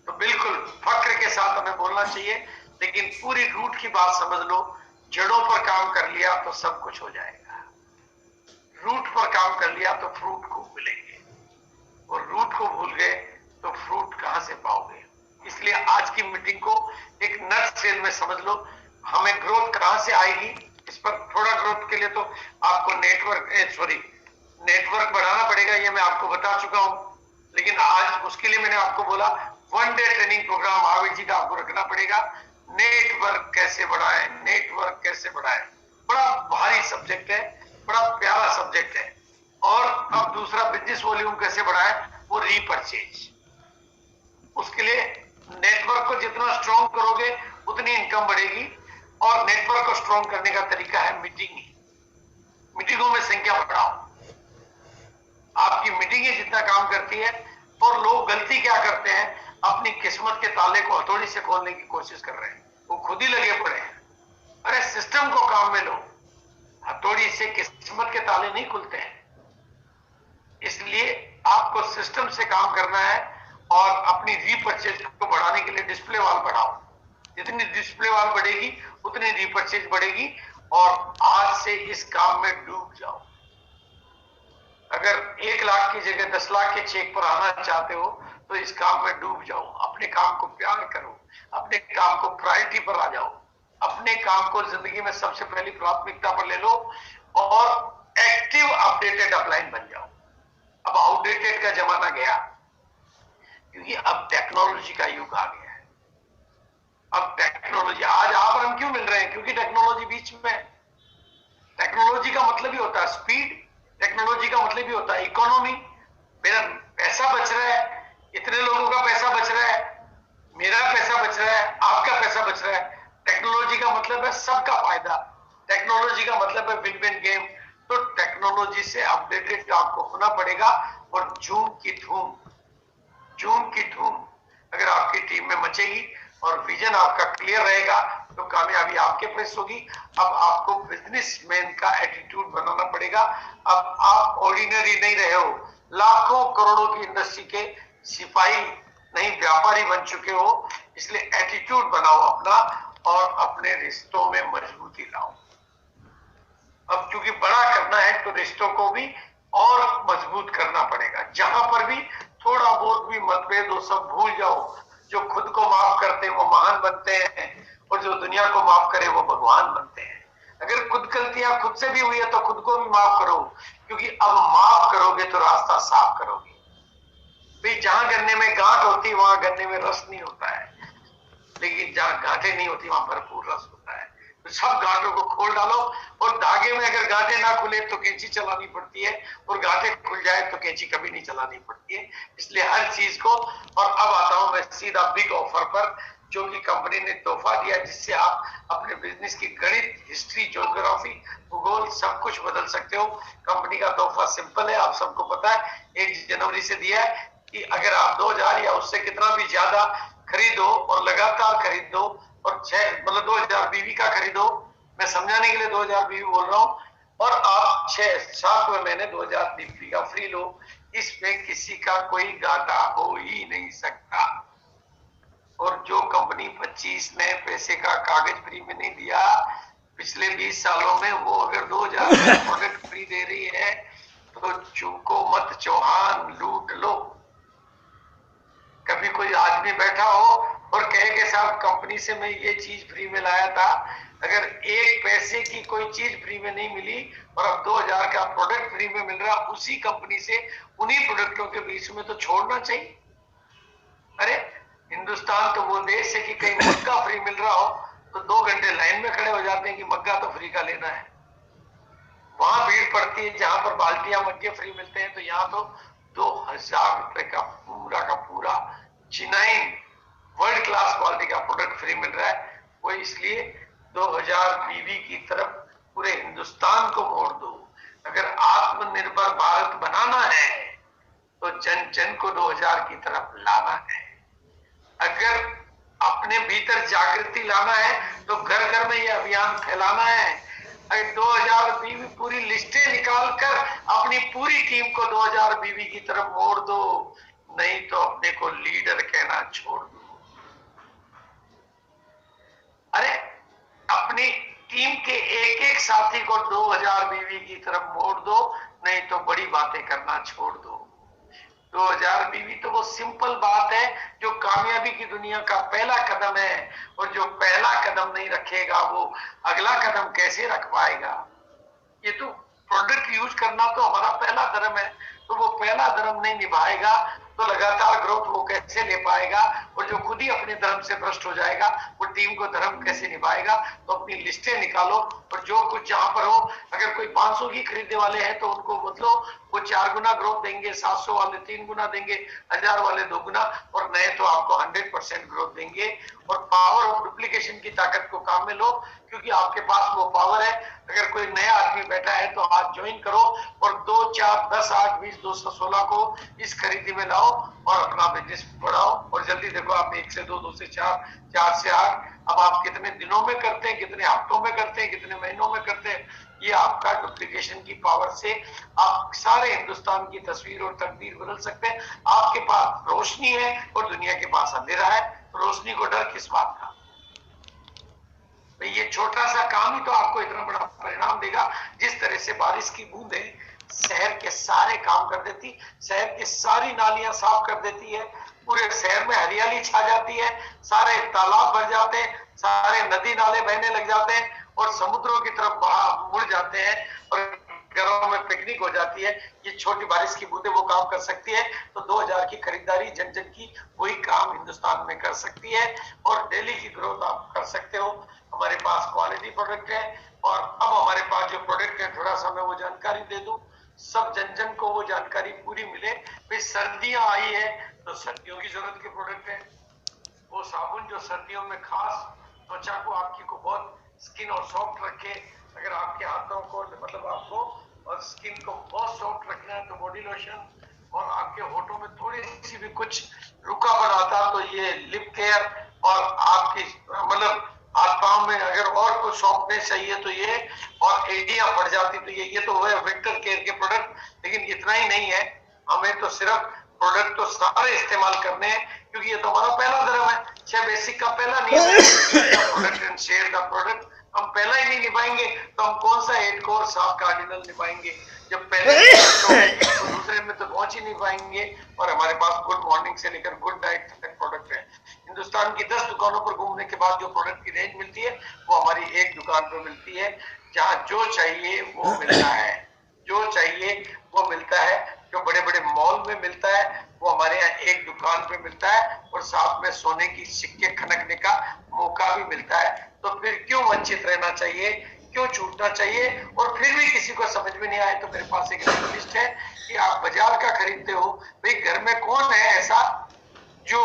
तो बिल्कुल फक्र के साथ हमें बोलना चाहिए, लेकिन पूरी रूट की बात समझ लो। जड़ों पर काम कर लिया तो सब कुछ हो जाएगा, रूट पर काम कर लिया तो फ्रूट खूब मिलेंगे, और रूट को भूल गए तो फ्रूट कहां से पाओगे। इसलिए आज की मीटिंग को एक नट सेल में समझ लो। हमें ग्रोथ कहां से आएगी, इस पर थोड़ा ग्रोथ के लिए तो आपको नेटवर्क बढ़ाना पड़ेगा, ये मैं आपको बता चुका हूं। लेकिन आज उसके लिए मैंने आपको बोला 1 day training programme Mahavir ji का आपको रखना पड़ेगा। नेटवर्क कैसे बढ़ाएं, नेटवर्क कैसे बढ़ाएं, बड़ा भारी सब्जेक्ट है, बड़ा प्यारा सब्जेक्ट है। और अब दूसरा बिजनेस वॉल्यूम कैसे बढ़ाएं, वो रीपरचेज। उसके लिए नेटवर्क को जितना स्ट्रॉन्ग करोगे उतनी इनकम बढ़ेगी, और नेटवर्क को स्ट्रॉन्ग करने का तरीका है मीटिंग। मीटिंगों में संख्या बढ़ाओ। आपकी मीटिंगें जितना काम करती है और लोग गलती क्या करते हैं, अपनी किस्मत के ताले को हथौड़ी से खोलने की कोशिश कर रहे हैं, वो खुद ही लगे पड़े हैं। अरे सिस्टम को काम में लो, हथौड़ी से किस्मत के ताले नहीं खुलते हैं। इसलिए आपको सिस्टम से काम करना है और अपनी रीपर्चेज को बढ़ाने के लिए डिस्प्ले वॉल बढ़ाओ। जितनी डिस्प्ले वॉल बढ़ेगी उतनी रीपर्चेज बढ़ेगी, और आज से इस काम में डूब जाओ। अगर 1 लाख की जगह 10 लाख के चेक पर आना चाहते हो तो इस काम में डूब जाओ। अपने काम को प्यार करो, अपने काम को प्रायोरिटी पर आ जाओ, अपने काम को जिंदगी में सबसे पहली प्राथमिकता पर ले लो और एक्टिव अपडेटेड अपलाइन बन जाओ। अब आउटडेटेड का जमाना गया, क्योंकि अब टेक्नोलॉजी का युग आ गया है। अब टेक्नोलॉजी, आज आप और हम क्यों मिल रहे हैं? क्योंकि टेक्नोलॉजी बीच में है। टेक्नोलॉजी का मतलब ही होता है स्पीड, टेक्नोलॉजी का मतलब ही होता है इकोनॉमी। मेरा पैसा बच रहा है, इतने लोगों का पैसा बच रहा है, मेरा पैसा बच रहा है, आपका पैसा बच रहा है। टेक्नोलॉजी का मतलब है सबका फायदा, टेक्नोलॉजी का मतलब है विन विन गेम। तो टेक्नोलॉजी से अपडेटेड आपको होना पड़ेगा। और जून की धूम अगर आपकी टीम में मचेगी और विजन आपका क्लियर रहेगा तो कामयाबी आपके पास होगी। अब आपको बिजनेसमैन का एटीट्यूड बनाना पड़ेगा। अब आप ऑर्डिनरी नहीं रहे हो, लाखों करोड़ों की इंडस्ट्री के सिपाही नहीं, व्यापारी बन चुके हो। इसलिए एटीट्यूड बनाओ अपना और अपने रिश्तों में मजबूती लाओ। अब क्योंकि बड़ा करना है तो रिश्तों को भी और मजबूत करना पड़ेगा। जहां पर भी थोड़ा बहुत भी मतभेद हो सब भूल जाओ। जो खुद को माफ करते हैं वो महान बनते हैं, और जो दुनिया को माफ करे वो भगवान बनते हैं। अगर खुद गलतियां खुद से भी हुई है तो खुद को भी माफ करो, क्योंकि अब माफ करोगे तो रास्ता साफ करोगे। भाई जहां गन्ने में गांठ होती है वहां गन्ने में रस नहीं होता है, लेकिन जहां गांठें नहीं होती वहां भरपूर रस होता है। तो सब गांठों को खोल डालो, और धागे में अगर गांठें ना खुले तो कैंची चलानी पड़ती है, और गांठें खुल जाए तो कैंची कभी नहीं चलानी पड़ती है। इसलिए हर चीज को। और अब आता हूं मैं सीधा बिग ऑफर पर, जो कि कंपनी ने तोहफा दिया, जिससे आप अपने बिजनेस की गणित, हिस्ट्री, ज्योग्राफी, भूगोल सब कुछ बदल सकते हो। कंपनी का तोहफा सिंपल है, आप सबको पता है, 1 जनवरी से दिया है कि अगर आप 2000 या उससे कितना भी ज्यादा खरीदो और लगातार खरीदो, और 2000 बीवी का खरीदो, मैं समझाने के लिए 2000 बीवी बोल रहा हूं, और आप 6-7वें महीने 2000 बीवी का फ्री लो। इसमें किसी का कोई घाटा हो ही नहीं सकता। और जो कंपनी 25 नए पैसे का कागज फ्री में नहीं दिया पिछले 20 सालों में, वो अगर 2000 का प्रोडक्ट फ्री दे रही है तो चूको मत चौहान, लूट लो। कभी कोई आदमी बैठा हो और कहे कि साहब कंपनी से मैं ये चीज फ्री में लाया था, अगर 1 पैसे की कोई चीज फ्री में नहीं मिली और अब 2000 का प्रोडक्ट फ्री में मिल रहा उसी कंपनी से, उन्हीं प्रोडक्टों के बीच में, तो छोड़ना चाहिए। अरे हिंदुस्तान तो वो देश है कि कहीं मग्गा फ्री मिल रहा हो तो 2 घंटे लाइन में खड़े हो जाते हैं कि मग्गा तो फ्री का लेना है। वहां भीड़ पड़ती है जहां पर बाल्टियां मग्गे फ्री मिलते हैं, तो यहाँ तो 2000 रुपए का पूरा चिनाइन वर्ल्ड क्लास क्वालिटी का प्रोडक्ट फ्री मिल रहा है। वो इसलिए 2000 बीवी की तरफ पूरे हिंदुस्तान को मोड़ दो। अगर आत्मनिर्भर भारत बनाना है तो जन जन को 2000 की तरफ लाना है। अगर अपने भीतर जागृति लाना है तो घर घर में ये अभियान फैलाना है। अगर 2000 बीवी पूरी लिस्टें निकाल कर अपनी पूरी टीम को 2000 बीवी की तरफ मोड़ दो, नहीं तो अपने को लीडर कहना छोड़ दो। अरे अपनी टीम के एक साथी को 2000 बीवी की तरफ मोड़ दो, नहीं तो बड़ी बातें करना छोड़ दो। 2000 बीवी तो वो सिंपल बात है जो कामयाबी की दुनिया का पहला कदम है, और जो पहला कदम नहीं रखेगा वो अगला कदम कैसे रख पाएगा। ये तो प्रोडक्ट यूज करना तो हमारा पहला धर्म है, तो वो पहला धर्म नहीं निभाएगा तो लगातार ग्रोथ वो कैसे ले पाएगा, और जो खुद ही अपने धर्म से भ्रष्ट हो जाएगा वो टीम को धर्म कैसे निभाएगा। तो अपनी लिस्टें निकालो, और जो कुछ जहां पर हो, अगर कोई 500 की खरीदने वाले हैं तो उनको बदलो, वो 4 गुना ग्रोथ देंगे, 700 वाले 3 गुना देंगे, 1000 वाले 2 गुना, और नए तो आपको 100% ग्रोथ देंगे। और पावर ऑफ डुप्लीकेशन की ताकत को काम में लो, क्योंकि आपके पास वो पावर है। अगर कोई नया आदमी बैठा है तो आज ज्वाइन करो, और 2, 4, 10, 8, 20 216 को इस खरीदी में लाओ और अपना बिजनेस बढ़ाओ। और जल्दी देखो, आप 1 से 2, 2 से 4, 4 से 8, अब आप कितने दिनों में करते हैं, कितने हफ्तों में करते हैं, कितने महीनों में करते हैं, ये आपका डुप्लीकेशन की पावर से आप सारे हिंदुस्तान की तस्वीर और तकदीर बदल सकते हैं। आपके पास रोशनी है और दुनिया के पास अंधेरा है, रोशनी को डर किस बात का? ये छोटा सा काम ही तो आपको इतना बड़ा परिणाम देगा। जिस तरह से बारिश की बूंदें शहर के सारे काम कर देती, शहर की सारी नालियां साफ कर देती है, पूरे शहर में हरियाली छा जाती है, सारे तालाब भर जाते हैं, सारे नदी नाले बहने लग जाते हैं और समुद्रों की तरफ मुड़ जाते हैं और घरों में पिकनिक हो जाती है। ये छोटी बारिश की बूंदें वो काम कर सकती है। तो 2000 की खरीदारी जन जन की वही काम हिंदुस्तान में कर सकती है और डेली की ग्रोथ आप कर सकते हो। हमारे पास क्वालिटी प्रोडक्ट है और अब हमारे पास जो प्रोडक्ट है, थोड़ा सा मैं वो जानकारी दे दूं, सब जन जन को वो जानकारी पूरी मिले। भाई सर्दियां आई है तो सर्दियों की जरूरत के प्रोडक्ट है, वो साबुन जो सर्दियों में खास त्वचा को आपकी को बहुत स्किन और सॉफ्ट रखे। अगर आपके हाथों को मतलब आपको और स्किन को बहुत सॉफ्ट रखना है तो बॉडी लोशन, और आपके होठों में थोड़ी सी भी कुछ रुकावट आता तो ये लिप केयर, और आपकी मतलब हाथ पांव में अगर और कुछ सॉफ्टनेस चाहिए तो ये, और एडिया बढ़ जाती तो ये तो है विंटर केयर के प्रोडक्ट। लेकिन इतना ही नहीं है, हमें तो सिर्फ प्रोडक्ट तो सारे इस्तेमाल करने हैं क्योंकि ये तो हमारा पहला धर्म है। 6 बेसिक का पहला नियम है product and share the product. हम पहला ही नहीं निभाएंगे तो हम कौन सा 8 कोर 7 कार्डिनल निभाएंगे? जब पहले तो दूसरे में तो पहुंच ही नहीं पाएंगे। और हमारे पास गुड मॉर्निंग से लेकर गुड नाइट तक प्रोडक्ट है। हिंदुस्तान की 10 दुकानों पर घूमने के बाद जो प्रोडक्ट की रेंज मिलती है वो हमारी एक दुकान पर मिलती है, जहां जो चाहिए वो मिलता है, जो चाहिए वो मिलता है। जो बड़े बड़े मॉल में मिलता है वो हमारे यहाँ एक दुकान पे मिलता है और साथ में सोने की सिक्के खनकने का मौका भी मिलता है। तो फिर क्यों वंचित रहना चाहिए, क्यों छूटना चाहिए? और फिर भी किसी को समझ में नहीं आए तो मेरे पास एक लिस्ट है कि आप बाजार का खरीदते हो, भाई घर में कौन है ऐसा जो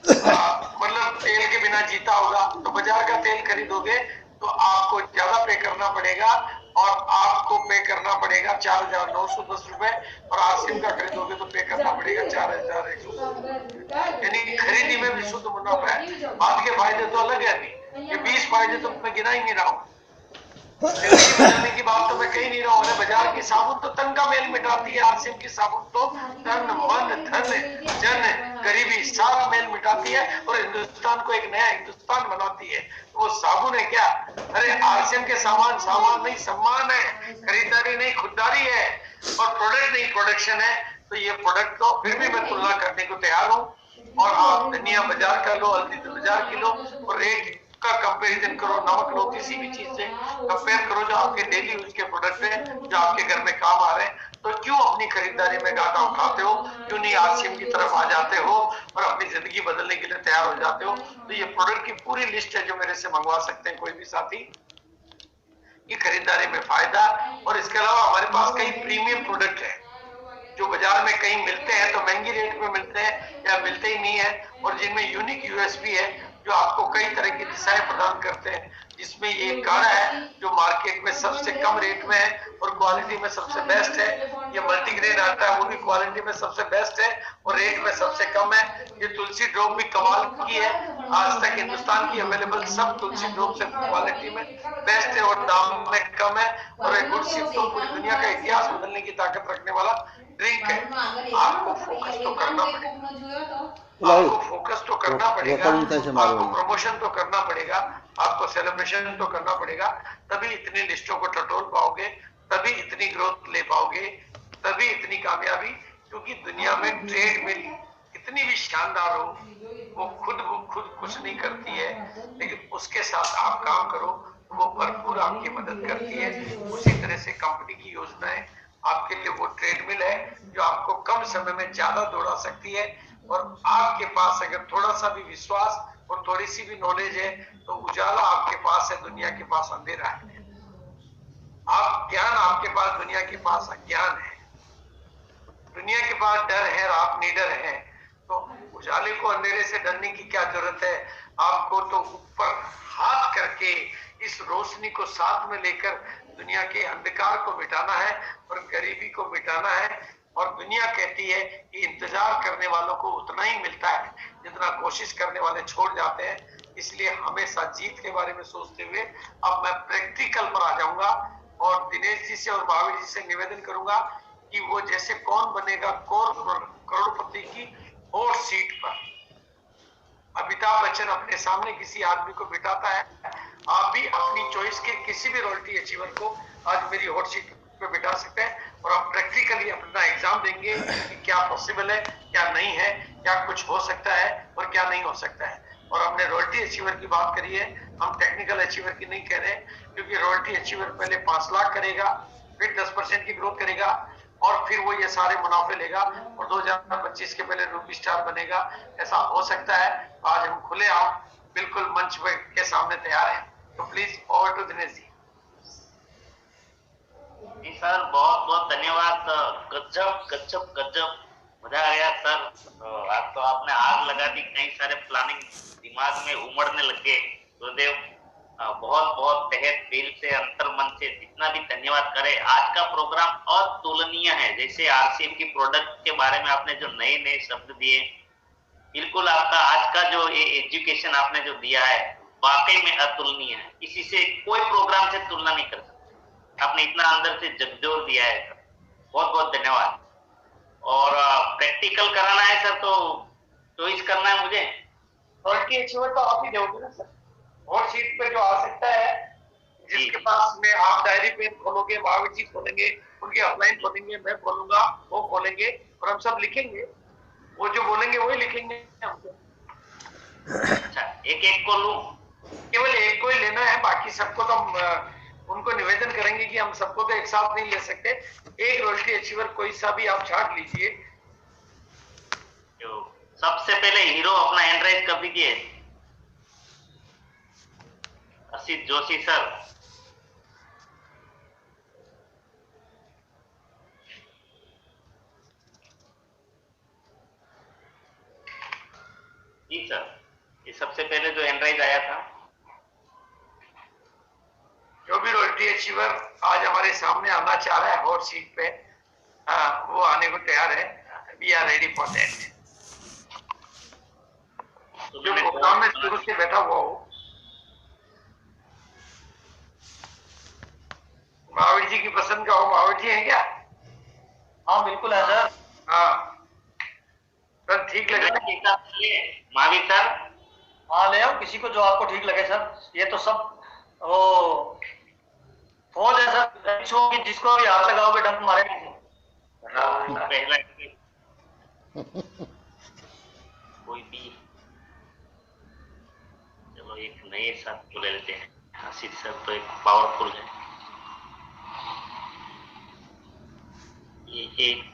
मतलब तेल के बिना जीता होगा? तो बाजार का तेल खरीदोगे तो आपको ज्यादा पे करना पड़ेगा और आपको पे करना पड़ेगा 4,910 रुपए, और आरसीएम का खरीदोगे तो पे करना पड़ेगा 4,100। यानी खरीदी में भी शुद्ध मुनाफा है। बात के फायदे तो अलग है, अभी ये 20 फायदे तो मैं गिना ही नहीं रहा हूँ। बदलने की बात तो मैं कही नहीं रहा हूँ। बाजार की साबुन तो तन का मेल मिटाती है, आरसीएम की साबुन तो तन मन धन जन गरीबी सारा मेल मिटाती है और हिंदुस्तान को एक नया हिंदुस्तान बनाती है। तो वो साबुन है क्या? अरे आरसीएम के सामान सामान नहीं, सम्मान है, खरीदारी नहीं खुददारी है, और प्रोडक्ट नहीं प्रोडक्शन है। तो ये प्रोडक्ट तो फिर भी मैं तुलना करने को तैयार हूँ। और आप धनिया बाजार का लो, हल्दी बाजार की लो और रेट का कंपैरिजन करो, नमक लो, किसी भी चीज से कंपेयर करो जो आपके डेली यूज के प्रोडक्ट है, जो आपके घर में काम आ रहे हैं। तो क्यों अपनी खरीदारी में घाटा उठाते हो? क्यों नहीं आरसीएम की तरफ आ जाते हो और अपनी जिंदगी बदलने के लिए तैयार हो जाते हो? तो ये प्रोडक्ट की पूरी लिस्ट है जो मेरे से मंगवा सकते हैं कोई भी साथी। ये खरीदारी में फायदा। और इसके अलावा हमारे पास कई प्रीमियम प्रोडक्ट है जो बाजार में कहीं मिलते हैं तो महंगी रेट में मिलते हैं या मिलते ही नहीं है, और जिनमें यूनिक यूएसपी है जो आपको कई तरह की दिशाएं प्रदान करते हैं। जिसमें ये काढ़ा है जो मार्केट में सबसे कम रेट में है और क्वालिटी में सबसे बेस्ट है। ये मल्टीग्रेन आता है वो भी क्वालिटी में सबसे बेस्ट है और रेट में सबसे कम है। ये तुलसी ड्रॉप भी कमाल की है, आज तक हिंदुस्तान की अवेलेबल सब तुलसी ड्रॉप से क्वालिटी में बेस्ट है और दाम में कम है। और एक गुड सिप तो पूरी दुनिया का इतिहास बदलने की ताकत रखने वाला ड्रिंक है। आपको फोकस तो करना पड़ेगा, आपको फोकस तो करना पड़ेगा, आपको प्रमोशन तो करना पड़ेगा, आपको सेलिब्रेशन तो करना पड़ेगा, तभी इतनी लिस्टों को टटोल पाओगे, तभी इतनी ग्रोथ ले पाओगे, तभी इतनी कामयाबी। क्योंकि दुनिया में ट्रेड मिल इतनी भी शानदार हो वो खुद कुछ नहीं करती है, लेकिन उसके साथ आप काम करो तो वो भरपूर आपकी मदद करती है। उसी तरह से कंपनी की योजनाएं आपके लिए वो ट्रेडमिल है जो आपको कम समय में ज्यादा दौड़ा सकती है। और आपके पास अगर थोड़ा सा भी विश्वास और थोड़ी सी भी नॉलेज है तो उजाला आपके पास है, दुनिया के पास अंधेरा है। आप ज्ञान आपके पास, दुनिया के पास अज्ञान है। दुनिया के पास डर है और आप निडर हैं, तो उजाले को अंधेरे से डरने की क्या जरूरत है? आपको तो ऊपर हाथ करके इस रोशनी को साथ में लेकर दुनिया के अंधकार को मिटाना है और गरीबी को मिटाना है। और दुनिया कहती है कि इंतजार करने वालों को उतना ही मिलता है जितना कोशिश करने वाले छोड़ जाते हैं। इसलिए हमेशा जीत के बारे में सोचते हुए अब मैं प्रैक्टिकल पर आ जाऊंगा और दिनेश जी से और महावीर जी से निवेदन करूंगा कि वो जैसे कौन बनेगा करोड़पति की हॉट सीट पर अमिताभ बच्चन अपने सामने किसी आदमी को बिठाता है, आप भी अपनी चॉइस के किसी भी रॉयल्टी अचीवर को आज मेरी हॉट सीट पे बिठा सकते हैं और हम प्रैक्टिकली अपना एग्जाम देंगे कि क्या पॉसिबल है, क्या नहीं है, क्या कुछ हो सकता है और क्या नहीं हो सकता है। और हमने रॉयल्टी अचीवर की बात करी है, हम टेक्निकल अचीवर की नहीं कह रहे, क्योंकि रॉयल्टी अचीवर पहले 5 लाख करेगा, फिर 10% की ग्रोथ करेगा और फिर वो ये सारे मुनाफे लेगा और 2025 के पहले रूबी स्टार बनेगा। ऐसा हो सकता है। आज हम खुले आम बिल्कुल मंच के सामने तैयार हैं। तो please over to Dinesh ji. जी सर, बहुत बहुत धन्यवाद। गजब गजब गजब, मजा आ गया सर। आज तो आपने आग लगा दी, कई सारे प्लानिंग दिमाग में उमड़ने लगे। गुरुदेव बहुत बहुत तहे दिल से, अंतर मन से जितना भी धन्यवाद करे। आज का प्रोग्राम अतुलनीय है। जैसे आरसीएम की प्रोडक्ट के बारे में आपने जो नए नए शब्द दिए, बिल्कुल आपका आज का जो ये एजुकेशन आपने जो दिया है वाकई में अतुलनीय है। किसी से कोई प्रोग्राम से तुलना नहीं कर सकते। आपने इतना अंदर से झकझोर दिया है सर, बहुत बहुत धन्यवाद। और प्रैक्टिकल कराना है सर, तो चॉइस करना है मुझे। रॉयल्टी अचीवर तो आप ही दोगे ना सर, हॉट सीट पे जो आ सकता है, जिसके पास में आप डायरी पेन खोलोगे, महावीर जी खोलेंगे, उनके अपलाइन खोलेंगे, मैं खोलूंगा, वो खोलेंगे और हम सब लिखेंगे। वो जो बोलेंगे वही लिखेंगे हमको। अच्छा, एक एक को लूं? केवल एक को ही लेना है, बाकी सबको तो हम उनको निवेदन करेंगे कि हम सबको तो एक साथ नहीं ले सकते। एक रॉयल्टी अचीवर कोई सा भी आप छाट लीजिए। सबसे पहले हीरो अपना हैंड राइज कर दीजिए। असित जोशी सर। जी सर, ये सबसे पहले जो हैंड राइज आया था। जो भी रॉयल्टी अचीवर आज हमारे सामने आना चाह रहा है हॉट सीट पे, वो आने को तैयार है। We are ready for that. जो प्रोग्राम में शुरू से बैठा हुआ हो, महावीर जी की पसंद का हो। महावीर जी हैं क्या? हाँ बिल्कुल है सर। हाँ सर, ठीक लगेगा महावीर सर? हाँ ले आओ किसी को जो आपको ठीक लगे सर। ये तो सब वो फौज है सर, जिसको भी हाथ लगाओगे डंक मारेंगे। पहला कोई भी, चलो एक नए साथ को ले लेते हैं। आसिफ सर तो एक पावरफुल है। ये एक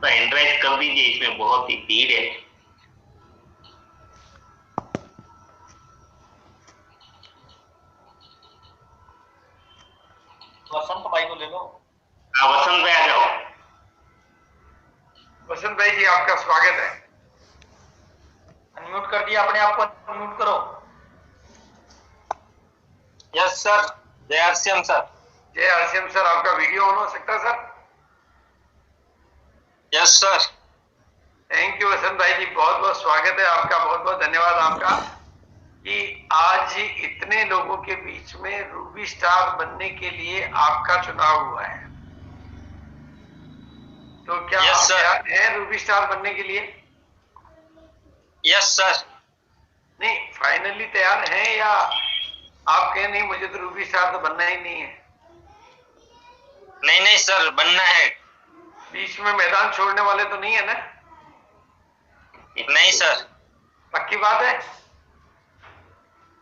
तो एंड्राइड कर दीजिए, इसमें बहुत ही भीड़ है। वसंत भाई को ले लो। वसंत भाई आ जाओ। वसंत भाई जी, आपका स्वागत है। अनम्यूट कर दिया अपने आप को, अनम्यूट करो। Yes sir. जय आरसीएम सर। जय आरसीएम सर, आपका वीडियो ऑन हो सकता है sir? Yes sir. Thank you Vasant भाई जी, बहुत बहुत स्वागत है आपका। बहुत बहुत धन्यवाद आपका कि आज इतने लोगों के बीच में रूबी स्टार बनने के लिए आपका चुनाव हुआ है। तो क्या Yes, आप sir. तैयार हैं रूबी स्टार बनने के लिए? Yes sir. नहीं, फाइनली तैयार हैं या आप कहें नहीं मुझे तो रूबी स्टार तो बनना ही नहीं है? नहीं नहीं सर, बनना है। बीच में मैदान छोड़ने वाले तो नहीं है ना? नहीं सर। पक्की बात है?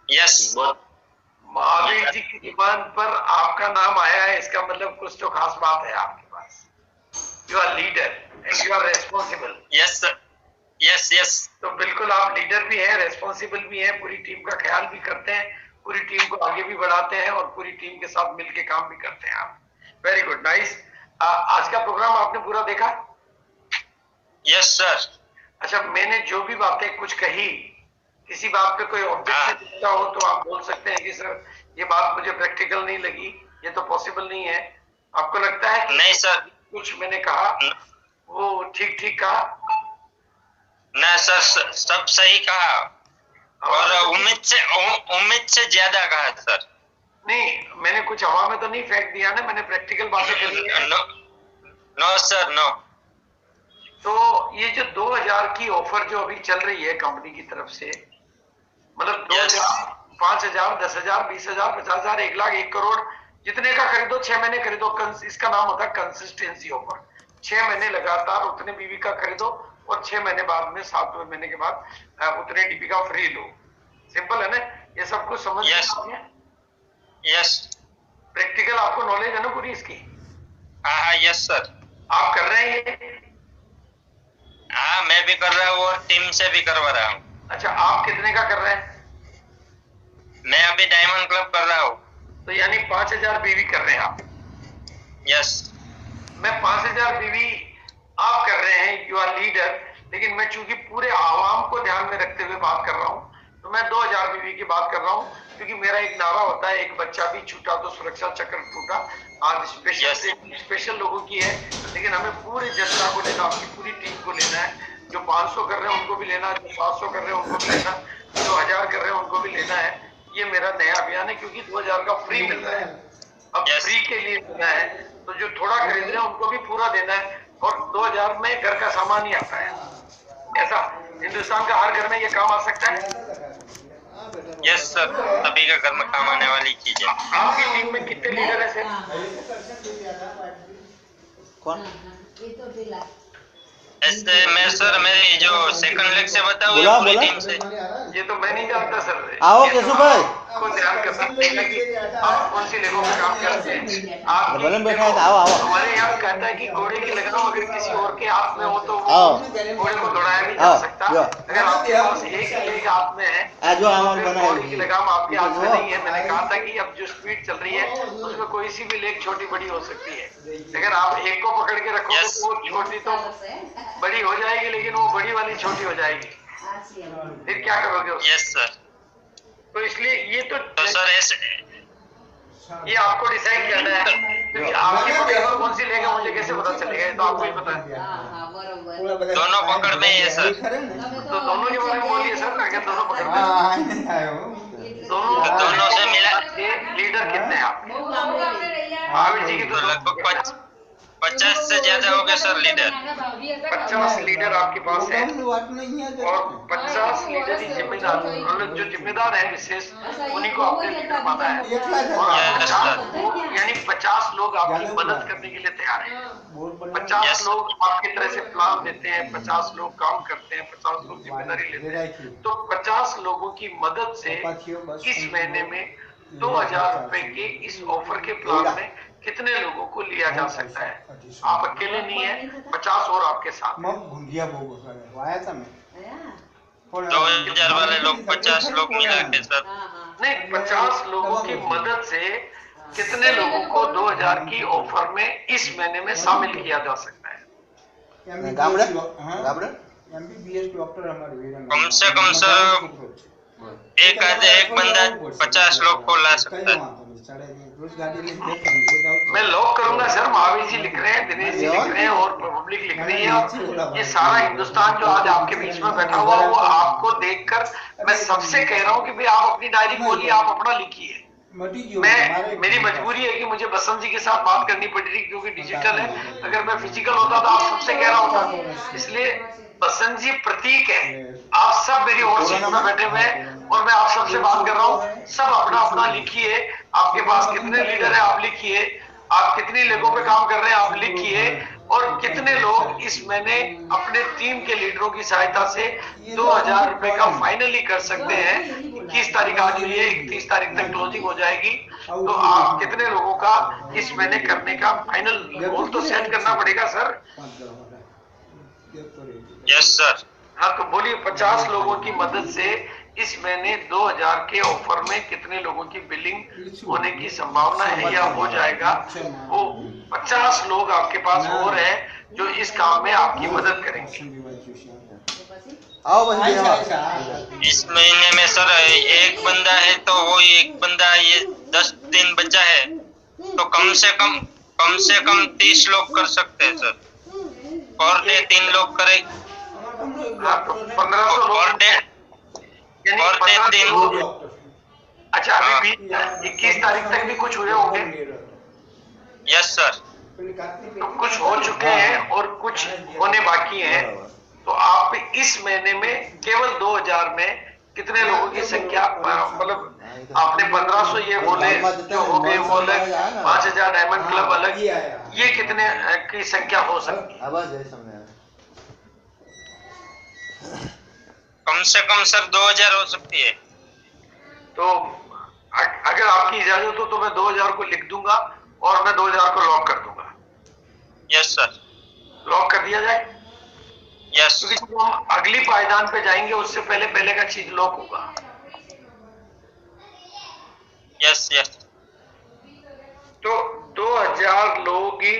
यस। महावीर जी की जुबान पर आपका नाम आया है, इसका मतलब कुछ तो खास बात है आपके पास। You are leader and you are responsible. Yes sir. Yes yes. तो बिल्कुल आप लीडर भी हैं, रेस्पॉन्सिबल भी हैं, पूरी टीम का ख्याल भी करते हैं, पूरी टीम को आगे भी बढ़ाते हैं और पूरी टीम के साथ मिलकर काम भी करते हैं आप। Very good, nice. आज का प्रोग्राम आपने पूरा देखा? Yes sir. अच्छा, मैंने जो भी बातें कुछ कही, किसी बात पे कोई ऑब्जेक्शन दिखता हो तो आप बोल सकते हैं कि सर ये बात मुझे प्रैक्टिकल नहीं लगी, ये तो पॉसिबल नहीं है, आपको लगता है कि नहीं सर, कुछ मैंने कहा वो ठीक ठीक कहा? ना सर, सब सही कहा और उम्मीद से ज्यादा कहा सर। नहीं, मैंने कुछ हवा में तो नहीं फेंक दिया ना, मैंने प्रैक्टिकल बातें करी है। No sir, no. तो ये जो 2000 की ऑफर जो अभी चल रही है कंपनी की तरफ से, मतलब 2000, 5000, 10,000, 20,000, 50,000, 1 लाख, 1 करोड़, जितने का खरीदो 6 महीने खरीदो, इसका नाम होता है कंसिस्टेंसी ऑफर। 6 महीने लगातार उतने बीवी का खरीदो और 6 महीने बाद में 7वें महीने के बाद उतने डीबी का फ्री लो। सिंपल है ना? ये सब कुछ समझ में? यस। प्रैक्टिकल आपको नॉलेज है ना पूरी इसकी? हाँ, यस सर। आप कर रहे हैं ये? हाँ, मैं भी कर रहा हूँ और टीम से भी करवा रहा हूँ। अच्छा, आप कितने का कर रहे हैं? मैं अभी डायमंड क्लब कर रहा हूँ। तो यानी 5,000 बीवी कर रहे हैं आप? यस। मैं 5,000 बीवी आप कर रहे हैं, यू आर लीडर, लेकिन मैं चूंकि पूरे आवाम को ध्यान में रखते हुए बात कर रहा हूँ, तो मैं 2,000 बीवी की बात कर रहा हूँ, क्योंकि मेरा एक नारा होता है, एक बच्चा भी छूटा तो सुरक्षा चक्र टूटा। आज स्पेशल लोगों की है, लेकिन हमें पूरे जनता को लेना, आपकी पूरी टीम को लेना है। जो 500 कर रहे हैं उनको भी लेना, जो 700 कर रहे हैं उनको भी लेना, जो 1000 कर रहे हैं उनको भी लेना है। ये मेरा नया अभियान है, क्योंकि 2000 का फ्री मिल रहा है। अब फ्री के लिए देना है, तो जो थोड़ा खरीद रहे हैं उनको भी पूरा देना है। और 2000 में घर का सामान ही आता है। ऐसा हिंदुस्तान का हर घर में ये काम आ सकता है? यस सर, सभी का घर में काम आने वाली चीज है। आपकी टीम में कितने लीडर है सर? कौन? ऐसे मैं सर, मेरी जो सेकंड लेग से बताऊँ बोला, या पूरी बोला? टीम से? ये तो मैं नहीं जानता सर। आओ ये तो केशव भाई। आपको ध्यान करना चाहिए कि आप कौन सी लेगों में काम करते हैं। आप बगल में बैठा है तो आओ आओ। हमारे यहाँ कहता है कि घोड़े की लगाम अगर किसी और के हाथ में हो तो वो आओ। घोड़े को दौड़ाया नहीं जा आओ, सकता। जो। अगर आपके पास एक ही लेग हाथ में है, आज जो हमारे तो बना है। घोड़े की लगाम आपके हाथ में नहीं है। मैंने कहा था कि अब जो स्पीड चल रही है उसमें कोई सी भी लेग छोटी बड़ी हो सकती है। अगर आप एक को पकड़ के रखोगे Yes. तो वो छोटी तो बड़ी हो जाएगी, लेकिन वो बड़ी वाली छोटी हो जाएगी। फिर क्या करोगे उसको? Yes sir. तो इसलिए ये तो सर ऐसे ये आपको डिसाइड करना है, क्योंकि आपकी पकड़ में कौन सी लेगा मुझे कैसे पता चलेगा? ये तो आपको ही पता है। दोनों पकड़ में ही है सर। तो दोनों के बारे में बोलिए सर, अगर दोनों पकड़ में दोनों से मिला लीडर कितने हैं आपके? महावीर जी की तो तो लगभग 50 से ज्यादा हो गए सर लीडर। 50 लीडर आपके पास है और 50 लीडर ही जिम्मेदार, मतलब जो जिम्मेदार है विशेष उन्हीं को आपने लीडर माना है। और 50 यानी 50 लोग आपकी मदद करने के लिए तैयार हैं। 50 लोग आपकी तरह से प्लान देते हैं, 50 लोग काम करते हैं, 50 लोग जिम्मेदारी लेते हैं। तो 50 लोगों की मदद से इस महीने में 2,000 रुपए के इस ऑफर के प्लान में कितने लोगों को लिया जा सकता है? आप अकेले नहीं है, 50 और आपके साथ। 2000 वाले लोग 50 लोग मिला के सर। नहीं, 50 लोगों की मदद से कितने लोगों को 2000 की ऑफर में इस महीने में शामिल किया जा सकता है? कम से कम सर एक बंदा 50 लोग को ला सकता है। मैं लॉक करूंगा सर। महावीर जी लिख रहे हैं, दिनेश जी लिख रहे हैं और पब्लिक लिख रही है, और ये सारा हिंदुस्तान जो आज आपके बीच में बैठा हुआ वो आपको देखकर मैं सबसे कह रहा हूँ कि भाई आप अपनी डायरी खोलिए, आप अपना लिखिए। मेरी मजबूरी है कि मुझे बसंत जी के साथ बात करनी पड़ रही, क्योंकि डिजिटल है। अगर मैं फिजिकल होता तो आप सबसे कह रहा होता। इसलिए बसंत जी प्रतीक है, आप सब मेरी ओर सीट में बैठे हुए हैं और मैं आप सबसे बात कर रहा हूँ। सब अपना अपना लिखिए, आपके पास कितने लीडर है आप लिखिए, आप कितनी लेगों पे काम कर रहे हैं आप लिखिए, और कितने लोग इस महीने अपने टीम के लीडरों की सहायता से 2,000 रुपए का फाइनली कर सकते हैं। 21 तारीख आज हुई है, 31 तारीख तक क्लोजिंग हो जाएगी। तो आप कितने लोगों का इस महीने करने का फाइनल गोल तो सेट करना पड़ेगा सर। Yes sir. हाँ, तो बोलिए 50 लोगों की मदद से इस महीने 2000 के ऑफर में कितने लोगों की बिलिंग होने की संभावना है या हो जाएगा? वो 50 लोग आपके पास और हैं जो इस काम में आपकी मदद करेंगे। आओ इस महीने में सर एक बंदा है, तो वो एक बंदा, ये 10 दिन बचा है, तो कम से कम कम से कम 30 लोग कर सकते हैं सर। पर डे 3 लोग करें। हाँ, तो 1500 पर लोग डे यानी पर डे 1500 3। लोग। अच्छा, अभी भी 21 तारीख तक भी कुछ हुए होंगे? Yes sir. तो कुछ हो चुके हैं और कुछ होने बाकी हैं। तो आप इस महीने में केवल 2000 में कितने लोगों की संख्या, मतलब आपने 1500 ये बोले जो हो गए वो अलग, 5000 डायमंड क्लब अलग, ये कितने की संख्या हो सकती है? कम से कम सर 2000 हो सकती है। तो अगर आपकी इजाजत हो तो मैं 2000 को लिख दूंगा और मैं 2000 को लॉक कर दूंगा। Yes sir. लॉक कर दिया जाए, यस। क्योंकि जब हम अगली पायदान पे जाएंगे उससे पहले का चीज लॉक होगा। Yes yes. तो 2000 लोग ही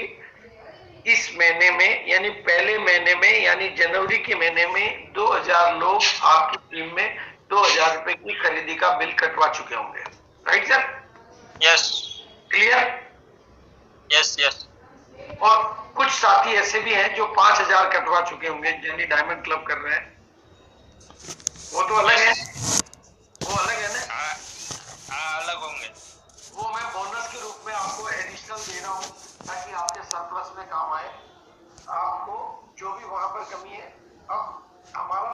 इस महीने में, यानी पहले महीने में, यानी जनवरी के महीने में 2000 लोग आपकी टीम में 2000 रुपए की खरीदी का बिल कटवा चुके होंगे। Right sir? Yes. Clear? Yes yes. और कुछ साथी ऐसे भी हैं जो 5000 कटवा चुके होंगे, यानी डायमंड क्लब कर रहे हैं। वो तो अलग है, वो अलग है ना? हाँ अलग होंगे। वो मैं बोनस के रूप में आपको एडिशनल दे रहा हूँ ताकि आपके सरप्लस में काम आए। आपको जो भी वहां पर कमी है, अब हमारा